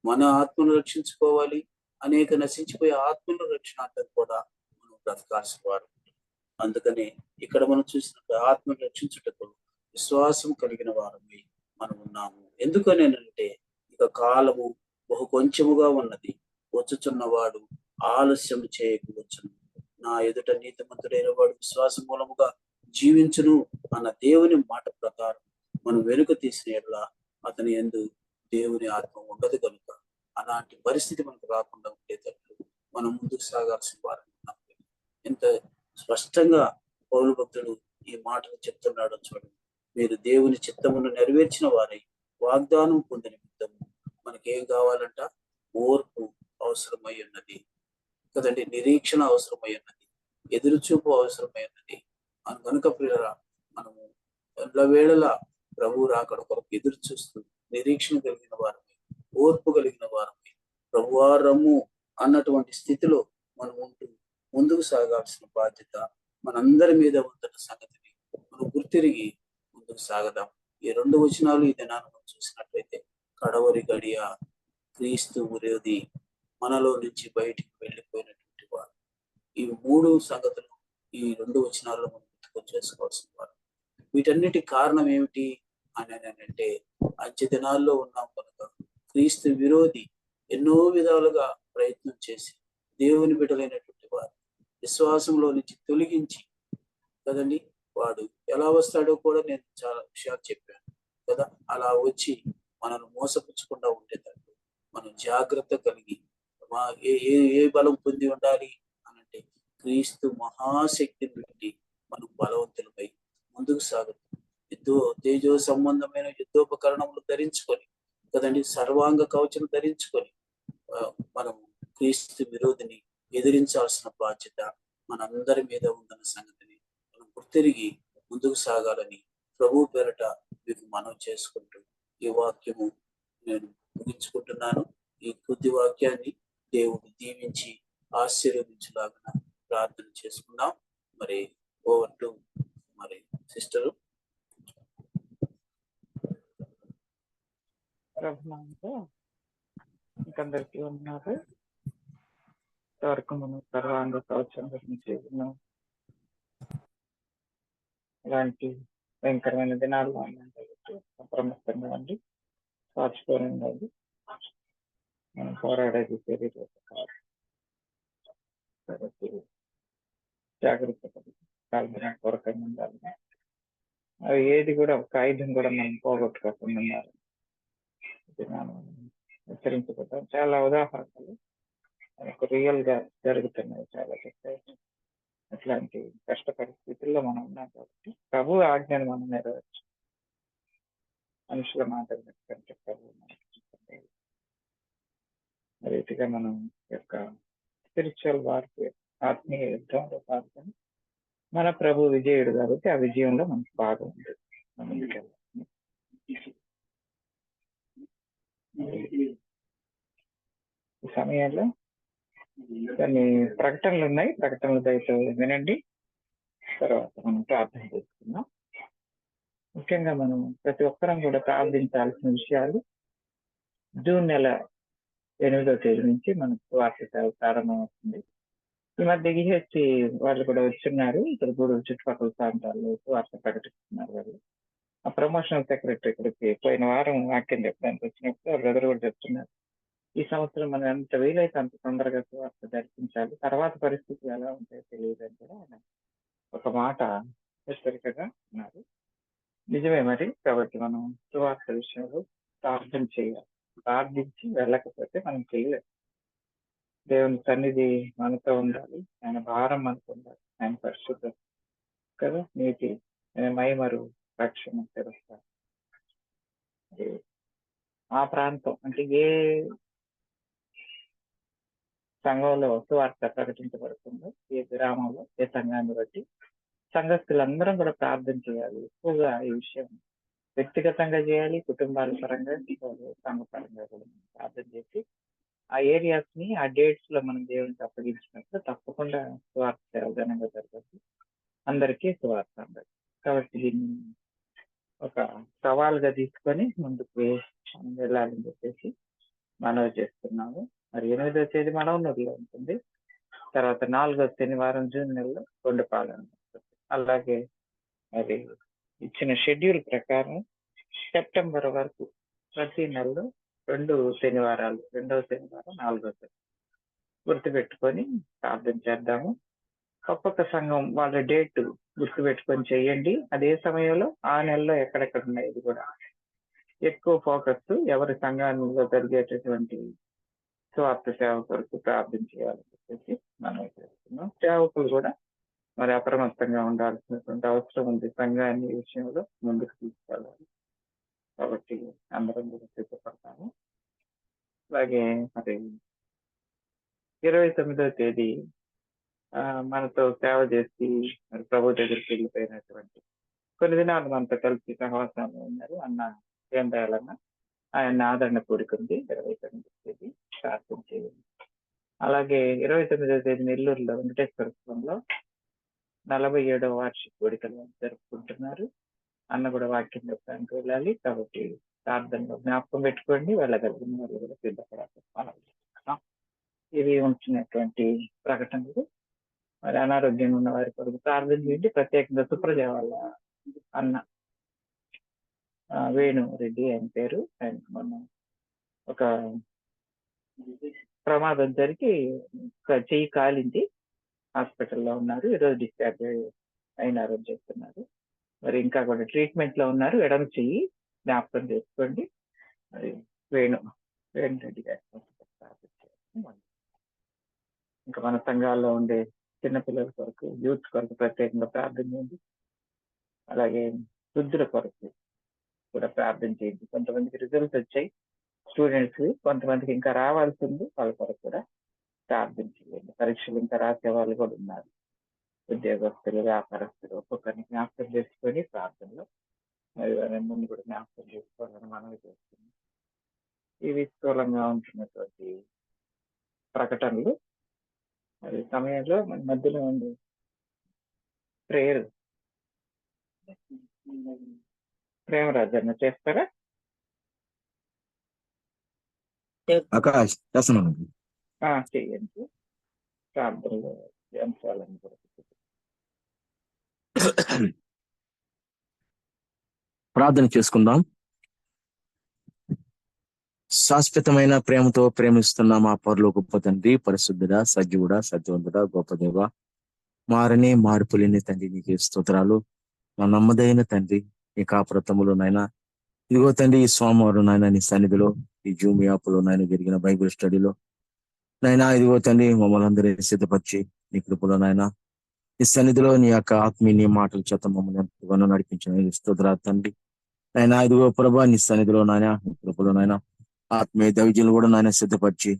Speaker 1: మన ఆత్మను రక్షించుకోవాలి. అనేక నశించిపోయే ఆత్మను రక్షణార్థం కూడా మనం బ్రతకాల్సిన వారు. అందుకని ఇక్కడ మనం చూసినట్టు ఆత్మను రక్షించుటకు విశ్వాసం కలిగిన వారమై మనం ఉన్నాము. ఎందుకనేనంటే ఇక కాలము బహు కొంచెముగా ఉన్నది, వచ్చుచున్నవాడు ఆలస్యం చేయకవచ్చును. నా ఎదుట నీతిమంతుడైన వాడు విశ్వాసం మూలముగా జీవించును అన్న దేవుని మాట ప్రకారం మనం వెనుక తీసిన యెడల అతని యందు దేవుని ఆత్మ ఉండదు కనుక అలాంటి పరిస్థితి మనకు రాకుండా ఉండేటట్లు మనం ముందుకు సాగాల్సిన వారు. ఎంత స్పష్టంగా పౌలు భక్తుడు ఈ మాటలు చెప్తున్నాడో చూడండి. మీరు దేవుని చిత్తమును నెరవేర్చిన వారై వాగ్దానం పొందిన నిమిత్తము మనకేం కావాలంట? ఓర్పు అవసరమై ఉన్నది కదండి, నిరీక్షణ అవసరమై ఉన్నది, ఎదురుచూపు అవసరమై ఉన్నది. మనం కనుక ప్రియులారా మనము ఎల్లవేళలా ప్రభు రాకడ కొరకు ఎదురు చూస్తూ నిరీక్షణ కలిగిన వారమై, ఓర్పు కలిగిన వారమై, ప్రభువా రమ్ము అన్నటువంటి స్థితిలో మనం ఉంటూ ముందుకు సాగాల్సిన బాధ్యత మనందరి మీద ఉందన్న సంగతిని మనం గుర్తిరిగి ముందుకు సాగదాం. ఈ 2 వచనాలు ఈ దినాన్ని మనం చూసినట్లయితే కడవరి గడియ, క్రీస్తు విరోధి, మనలో నుంచి బయటికి వెళ్ళిపోయినటువంటి వారు, ఈ 3 సంగతులు ఈ 2 వచనాల్లో మనం గుర్తుకు చేసుకోవాల్సిన వారు. వీటన్నిటి కారణం ఏమిటి అని అంటే అంత్య దినాల్లో ఉన్నాం కనుక క్రీస్తు విరోధి ఎన్నో విధాలుగా ప్రయత్నం చేసి దేవుని బిడ్డలైనటువంటి వారు విశ్వాసంలో నుంచి తొలగించి కదండి, వాడు ఎలా వస్తాడో కూడా నేను చాలా విషయాలు చెప్పాను కదా. అలా వచ్చి మనల్ని మోసపుచ్చకుండా ఉండేటట్టు మనం జాగ్రత్త కలిగి ఏ బలం పొంది ఉండాలి అనంటే క్రీస్తు మహాశక్తిని బట్టి మనం బలవంతులపై ముందుకు సాగుతాం. తేజో సంబంధమైన యుద్ధోపకరణములు ధరించుకొని కదండి, సర్వాంగ కవచం ధరించుకొని మనం క్రీస్తు విరోధిని ఎదిరించాల్సిన బాధ్యత మనందరి మీద ఉందన్న సంగతిని మనం గుర్తిరిగి ముందుకు సాగాలని ప్రభు పేరట మీకు మనవి చేసుకుంటూ ఈ వాక్యము నేను ముగించుకుంటున్నాను. ఈ కొద్ది వాక్యాన్ని దేవుడు దీవించి ఆశీర్వదించలాగా ప్రార్థన చేసుకుందాం. మరి ఓవర్ టు మరి సిస్టరు.
Speaker 3: ఇంకందరికీ ఉన్నారు. ఇంతవరకు మనం సర్వాంగ కవచం గురించి ఇలాంటి భయంకరమైన దినాల్లో అప్రమత్తంగా ఉండి సాక్షిపోయి ఉండాలి. మనం పోరాడేది శరీరం కాదు కాబట్టి జాగ్రత్త పడి కొరకంగా ఉండాలి. అవి ఏది కూడా ఒక ఆయుధం కూడా మనం పోగొట్టుకోకుండా ఉండాలి. హెచ్చరించబడ్డాం. చాలా ఉదాహరణలు మనకు రియల్ గా జరుగుతున్నాయి. చాలా అట్లాంటి కష్ట పరిస్థితుల్లో మనం ఉన్నాం కాబట్టి ప్రభు ఆజ్ఞను మనం నెరవేర్చు, మనుషుల మాటలు కంటే ప్రభు రీతిగా మనం యొక్క స్పిరిచువల్ వార్ఫేర్, ఆత్మీయ యుద్ధంలో పాల్గొని మన ప్రభు విజయుడు కాబట్టి ఆ విజయంలో మనకు బాగా ఉంది. మనం సమయంలో కొన్ని ప్రకటనలు ఉన్నాయి, ప్రకటనలు దయతో వినండి. తర్వాత మనం ప్రార్థన చేసుకుందాం. ముఖ్యంగా మనం ప్రతి ఒక్కరం కూడా ప్రార్థించాల్సిన విషయాలు, జూన్ నెల 8వ తేదీ నుంచి మనకు వార్త సేవ ప్రారంభమవుతుంది. ఈ మధ్య ఈహెచ్సి వాళ్ళు కూడా వచ్చున్నారు. ఇక్కడ కూడా చుట్టుపక్కల ప్రాంతాల్లో వార్త ప్రకటిస్తున్నారు. వాళ్ళు ఆ ప్రమోషనల్ సెక్రటరీ ఇక్కడికి పోయిన వారం వాక్యం చెప్పడానికి వచ్చినప్పుడు బ్రదర్ కూడా చెప్తున్నారు, ఈ సంవత్సరం మనం ఎంత వీలైతే అంత తొందరగా సువార్త దర్శించాలి, తర్వాత పరిస్థితులు ఎలా ఉంటాయో తెలియదు అని కూడా ఆయన ఒక మాట హెచ్చరికగా ఉన్నారు. నిజమే మరి. కాబట్టి మనం సువార్త విషయంలో ప్రార్థన చేయాలి. ప్రార్థించి వెళ్ళకపోతే మనం చేయలేం. దేవుని సన్నిధి మనతో ఉండాలి, ఆయన భారం మనకు ఉండాలి, ఆయన పరిశుద్ధ కదా, నీతి, ఆయన మైమరు రక్షణ తెలుస్తారు. ఆ ప్రాంతం అంటే ఏ సంఘంలో సువార్త ప్రకటించబడుతుందో, ఏ గ్రామంలో, ఏ సంఘాన్ని బట్టి సంఘస్థులందరం కూడా ప్రార్థన చేయాలి. ఎక్కువగా ఈ విషయం వ్యక్తిగతంగా చేయాలి, కుటుంబాల పరంగా, సంఘ పరంగా కూడా ప్రార్థన చేసి ఆ ఏరియాస్ ని ఆ డేట్స్ లో మనం దేవునికి అప్పగించినప్పుడు తప్పకుండా సువార్త సేవ ఘనంగా జరగదు, అందరికీ సువార్త అందదు. కాబట్టి దీన్ని ఒక సవాల్గా తీసుకొని ముందుకు వెళ్ళాలని చెప్పేసి మనవి చేస్తున్నాము. మరి 8వ తేదీ మనవనూరులో ఉంటుంది. తర్వాత 4వ శనివారం జూన్ నెలలో కొండపాలెం ఉంటుంది. అలాగే మరి ఇచ్చిన షెడ్యూల్ ప్రకారం సెప్టెంబర్ వరకు ప్రతి నెలలో 2 శనివారాలు, 2వ శనివారం, 4వ శనివారం గుర్తుపెట్టుకొని ప్రార్థన చేద్దాము. ఒక్కొక్క సంఘం వాళ్ళ డేట్ గుర్తుపెట్టుకొని చేయండి. అదే సమయంలో ఆ నెలలో ఎక్కడెక్కడ ఉన్నాయి ఇది కూడా ఎక్కువ ఫోకస్ ఎవరి సంఘాలలో జరిగేటటువంటి స్వార్థ సేవ కొరకు ప్రార్థన చేయాలని చెప్పేసి మనం చేస్తున్నాం. సేవకులు కూడా మరి అప్రమత్తంగా ఉండాల్సినటువంటి అవసరం ఉంది. సంఘాన్ని ఈ విషయంలో ముందుకు తీసుకెళ్ళాలి. కాబట్టి అందరం కూడా సిద్ధపడతాము. అలాగే మరి 29వ తేదీ మనతో సేవ చేసి మరి ప్రభు దగ్గరికి వెళ్ళిపోయినటువంటి కొన్ని దినాలు మనతో కలిసి సహవాసంలో ఉన్నారు అన్న కేంద్రాలన్న, ఆయన ఆదరణ కోరుకుంది. 29వ తేదీ ప్రార్థన చేయండి. అలాగే 29వ తేదీ నెల్లూరులో వెంకటేశ్వరంలో 47వ వార్షిక వేడుకలు జరుపుకుంటున్నారు. అన్న కూడా వాక్యం చెప్పడానికి వెళ్ళాలి. కాబట్టి ప్రార్థనలో జ్ఞాపకం పెట్టుకోండి, వెళ్ళగలిగిన వాళ్ళు కూడా సిద్ధపడాలి. ఇవి ఉంచినటువంటి ప్రకటనలు. మరి అనారోగ్యంగా ఉన్న వారి కొరకు ప్రార్థన చేయండి. ప్రత్యేకంగా సుప్రజ వాళ్ళ అన్న వేణు రెడ్డి ఆయన పేరు, ఆయన మొన్న ఒక ప్రమాదం జరిగి చెయ్యి కాలింది, హాస్పిటల్లో ఉన్నారు. ఈరోజు డిశ్చార్జ్ అయినారని చెప్తున్నారు. మరి ఇంకా కూడా ట్రీట్మెంట్ లో ఉన్నారు. ఎడమ చెయ్యి జ్ఞాపకం చేసుకోండి. మరి వేణు రెడ్డి గారి ఇంకా మన సంఘాల్లో ఉండే చిన్నపిల్లల కొరకు, యూత్ కొరకు ప్రత్యేకంగా ప్రార్థన చేయండి. అలాగే వృద్ధుల కొరకు కూడా ప్రార్థన చేయండి. కొంతమందికి రిజల్ట్స్ వచ్చాయి స్టూడెంట్స్, కొంతమందికి ఇంకా రావాల్సి ఉంది, వాళ్ళ కొరకు కూడా ప్రార్థన చేయండి. పరీక్షలు ఇంకా రాసే వాళ్ళు కూడా ఉన్నారు, ఉద్యోగస్తులు, వ్యాపారస్తులు. ఒక్కొక్కరిని జ్ఞాపకం చేసుకొని ప్రార్థనలో మరి ముందు కూడా జ్ఞాపకం చేసుకోవాలని మనవి చేస్తున్నాం. ఇవి స్థూలంగా ఉంటున్నటువంటి ప్రకటనలు. మరి సమయంలో మన మధ్యలో ఉండే ప్రేయర్ ప్రేమరాజు అన్న చేస్తారా?
Speaker 4: ఆకాష్
Speaker 3: చేయండి. ప్రార్థనలో అంశాలను కూడా
Speaker 4: ప్రార్థన చేసుకుందాం. శాశ్వతమైన ప్రేమతో ప్రేమిస్తున్న మా పరలోక గొప్ప తండ్రి, పరిశుద్ధుడా, సజీవుడా, సత్యవంతుడా, గొప్ప దేవ, మారని మార్పులేని తండ్రి, నీకే స్తోత్రాలు. మా నమ్మదైన తండ్రి, నీ కాపురతములు నాయన, ఇదిగో తండ్రి ఈ సోమవారం నాయన నీ సన్నిధిలో, ఈ జూమ్ యాప్లో నాయన జరిగిన బైబిల్ స్టడీలో నాయన, ఇదిగో తండ్రి మమ్మల్ని అందరినీ సిద్ధపరిచి నీ కృపలో నాయన నీ సన్నిధిలో నీ యొక్క ఆత్మీయ మాటల చేత మమ్మల్ని ఎంతగానో నడిపించిన స్తోత్రాలు తండ్రి. నాయన ఇదిగో ప్రభా నీ సన్నిధిలో నాయన నీ కృపలో నాయన ఆత్మీయ దైవజనులు కూడా నాయన సిద్ధపరిచి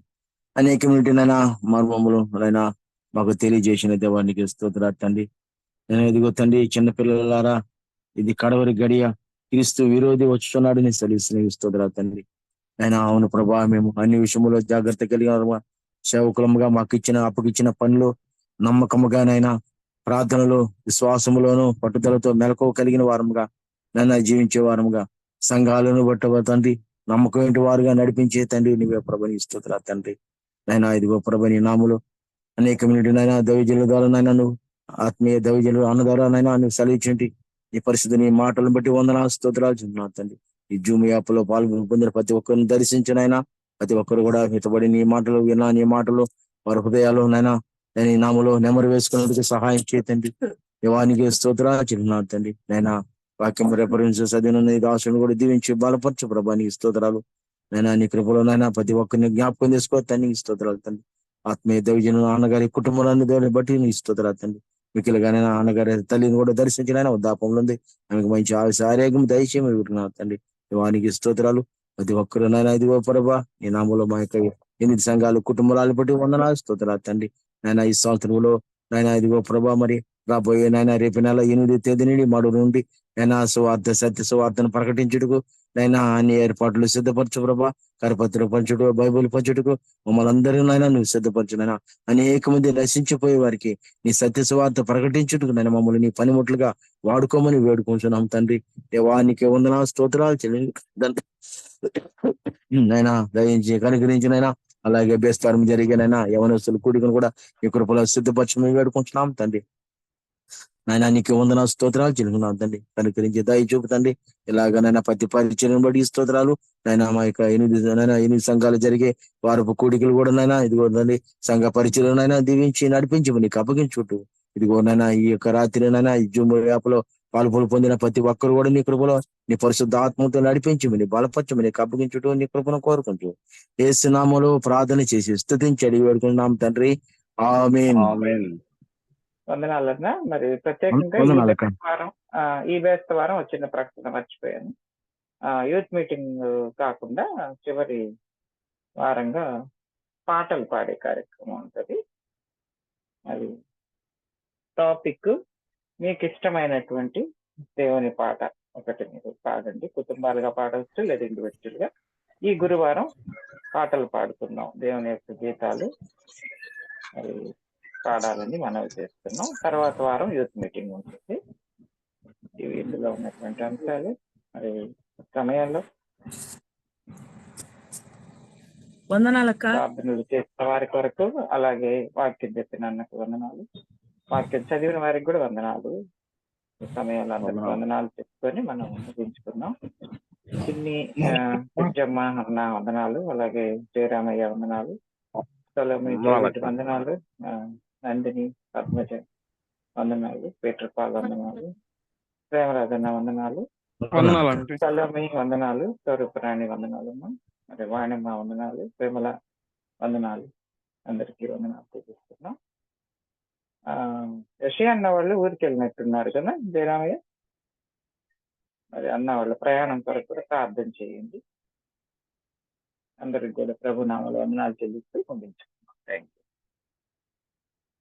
Speaker 4: అనేకమైన నాయన మర్మములు నాయన మాకు తెలియజేసిన దేవానికి స్తోత్రాలు తండ్రి. నేను ఇదిగో తండ్రి చిన్నపిల్లలారా, ఇది కడవరి గడియ, క్రీస్తు విరోధి వచ్చుతున్నాడు నీ సెలవుస్తున్న స్తోత్రాలు తండ్రి. ఆయన అవును ప్రభా, మేము అన్ని విషయంలో జాగ్రత్త కలిగిన సేవకులముగా మాకు అప్పగిచ్చిన పనులు నమ్మకముగానైనా ప్రార్థనలు విశ్వాసములోను పట్టుదలతో మెలకువ కలిగిన వారముగా నన్ను జీవించే వారముగా సంఘాలను బట్టవ తండ్రి నమ్మకం వారుగా నడిపించే తండ్రి నీవే ప్రభని స్తోత్రాలు తండ్రి. నైనా ఇదిగో ప్రభని నాములు అనేకమైనైనా దైవజనుల ద్వారా నైనా నువ్వు ఆత్మీయ దైవజనులు అన్న ద్వారా నైనా నువ్వు సెలవిచ్చింటి నీ పరిస్థితి నీ మాటలను బట్టి వందనాలు స్తోత్రాలు చెప్తున్నాను తండ్రి. ఈ జూమ్ యాప్ లో పొందిన ప్రతి ఒక్కరిని దర్శించినైనా ప్రతి ఒక్కరు కూడా హితబడి నీ మాటలు విన్నా నీ మాటలు వారి హృదయాలు నైనా నేను ఈ నామలో నెమరు వేసుకున్నందుకు సహాయం చేయతండి. దేవానికి స్తోత్రాలు చెప్తున్నాను తండ్రి. నైనా వాక్యం రెఫరెన్స్ చదివిన దాసుని కూడా దీవించి బలపరచు ప్రభా, నీకు స్తోత్రాలు. నైనా నీ కృపలో నైనా ప్రతి ఒక్కరిని జ్ఞాపకం చేసుకో తండ్రి, నీకు స్తోత్రాలు తండ్రి. ఆత్మీయ దైవజను నాన్నగారి కుటుంబాన్ని దేవుని బట్టి నీకు స్తోత్రాలు తండ్రి. మిక్కిలుగానే అన్నగారి తల్లిని కూడా దర్శించిన వృద్ధాపంలో ఉంది, ఆమెకు మంచి ఆరోగ్యం దయచేయమని తండ్రి. దేవానికి స్తోత్రాలు. ప్రతి ఒక్కరు నైనా ఇదిగో ప్రభా నీ నామంలో మా యొక్క 8 సంఘాలు కుటుంబాలను బట్టి వందనాలు స్తోత్రాలు తండ్రి. నైనా ఈ సంవత్సరంలో నైనా ఇదిగో ప్రభా మరి రాబోయే నైనా రేపు నెల 8వ తేదీ నుండి మడు నుండి నైనా సత్య సువార్తను ప్రకటించుటకు నైనా అన్ని ఏర్పాట్లు సిద్ధపరచు ప్రభా. కరపత్రం పంచుటకు బైబుల్ పంచుటకు మమ్మల్ని అందరూ నైనా నువ్వు సిద్ధపరచునైనా అనేక మంది నశించిపోయే వారికి నీ సత్య సువార్త ప్రకటించుటకు నైనా మమ్మల్ని నీ పనిముట్లుగా వాడుకోమని వేడుకుంటున్నాం తండ్రి. దేవానికి వందనాలు స్తోత్రాలు నైనా దయించి కనుకరించినైనా అలాగే బేస్తారం జరిగినైనా యవనస్తులు కూడికను కూడా ఈ కృపలో సిద్ధపరచమని వేడుకుంటున్నాం తండ్రి. నాయన నీకు వందన స్తోత్రాలు చెల్లుకున్నాం తండ్రి. కనుకరించి దయ చూపుతండి. ఇలాగనైనా ప్రతి పరిచయం బట్టి స్తోత్రాలు. నైనా మా యొక్క 8 సంఘాలు జరిగే వారపు కూడికలు కూడా నైనా ఇదిగో తండ్రి సంఘ పరిచయనైనా దీవించి నడిపించి నీకు అప్పగించుకుంటూ ఇదిగో నైనా ఈ యొక్క రాత్రినైనా ఈ జూమ్ యాప్ లో పాల్పొలు పొందిన ప్రతి ఒక్కరు కూడా నీ కృపలో నీ పరిశుద్ధ ఆత్మతో నడిపించమని బలపరచమని అప్పగించుటూ నీ కృపను కోరుకుంటూ యేసు నామములో ప్రార్థన చేసి స్తుతించి అడిగి వేడుకుంటున్నాం తండ్రి. ఆమేన్.
Speaker 2: ఆమేన్.
Speaker 3: వందనాలన్నా. మరి ప్రత్యేకంగా ఈ బేస్త వారం వచ్చిన ప్రకటన మర్చిపోయాను. యూత్ మీటింగ్ కాకుండా చివరి వారంగా పాటలు పాడే కార్యక్రమం ఉంటుంది. అది టాపిక్ మీకు ఇష్టమైనటువంటి దేవుని పాట ఒకటి మీరు పాడండి. కుటుంబాలుగా పాడవచ్చు లేదా ఇండివిజువల్ గా. ఈ గురువారం పాటలు పాడుతున్నాం, దేవుని యొక్క గీతాలు మరి పాడాలని మనవి చేస్తున్నాం. తర్వాత వారం యూత్ మీటింగ్ ఉంటుంది. ఇవి ఇందులో ఉన్నటువంటి అంశాలు. మరి సమయంలో ప్రార్థనలు చేసిన వారి కొరకు, అలాగే వాక్యం చెప్పిన అన్నకు వందనాలు, వాక్యం చదివిన వారికి కూడా వందనాలు. సమయంలో అందరికి వందనాలు చెప్పుకొని మనం ముగించుకున్నాం. చిన్ని పుజ్జమ్మ అన్న వందనాలు, అలాగే జయరామయ్య వందనాలు, వందనాలు, నందిని పద్మజ వందనాలు, పీటర్ పాల్ వందనాలు, ప్రేమరాజన్న వందనాలు, సలోమి వందనాలు, స్వరూపరాణి వందనాలు, మరి వాణిమ్మ వందనాలు, ప్రేమల వందనాలు, అందరికీ వందనాలు చూపిస్తున్నాం. యషి అన్న వాళ్ళు ఊరికి వెళ్ళినట్టున్నారు కదా జయరామయ్య. మరి అన్న వాళ్ళ ప్రయాణం కొరకు కూడా ప్రార్థన చేయండి. అందరికి కూడా ప్రభునామాలు వందనాలు చెల్లిస్తూ పంపించుకున్నాం. Thank you.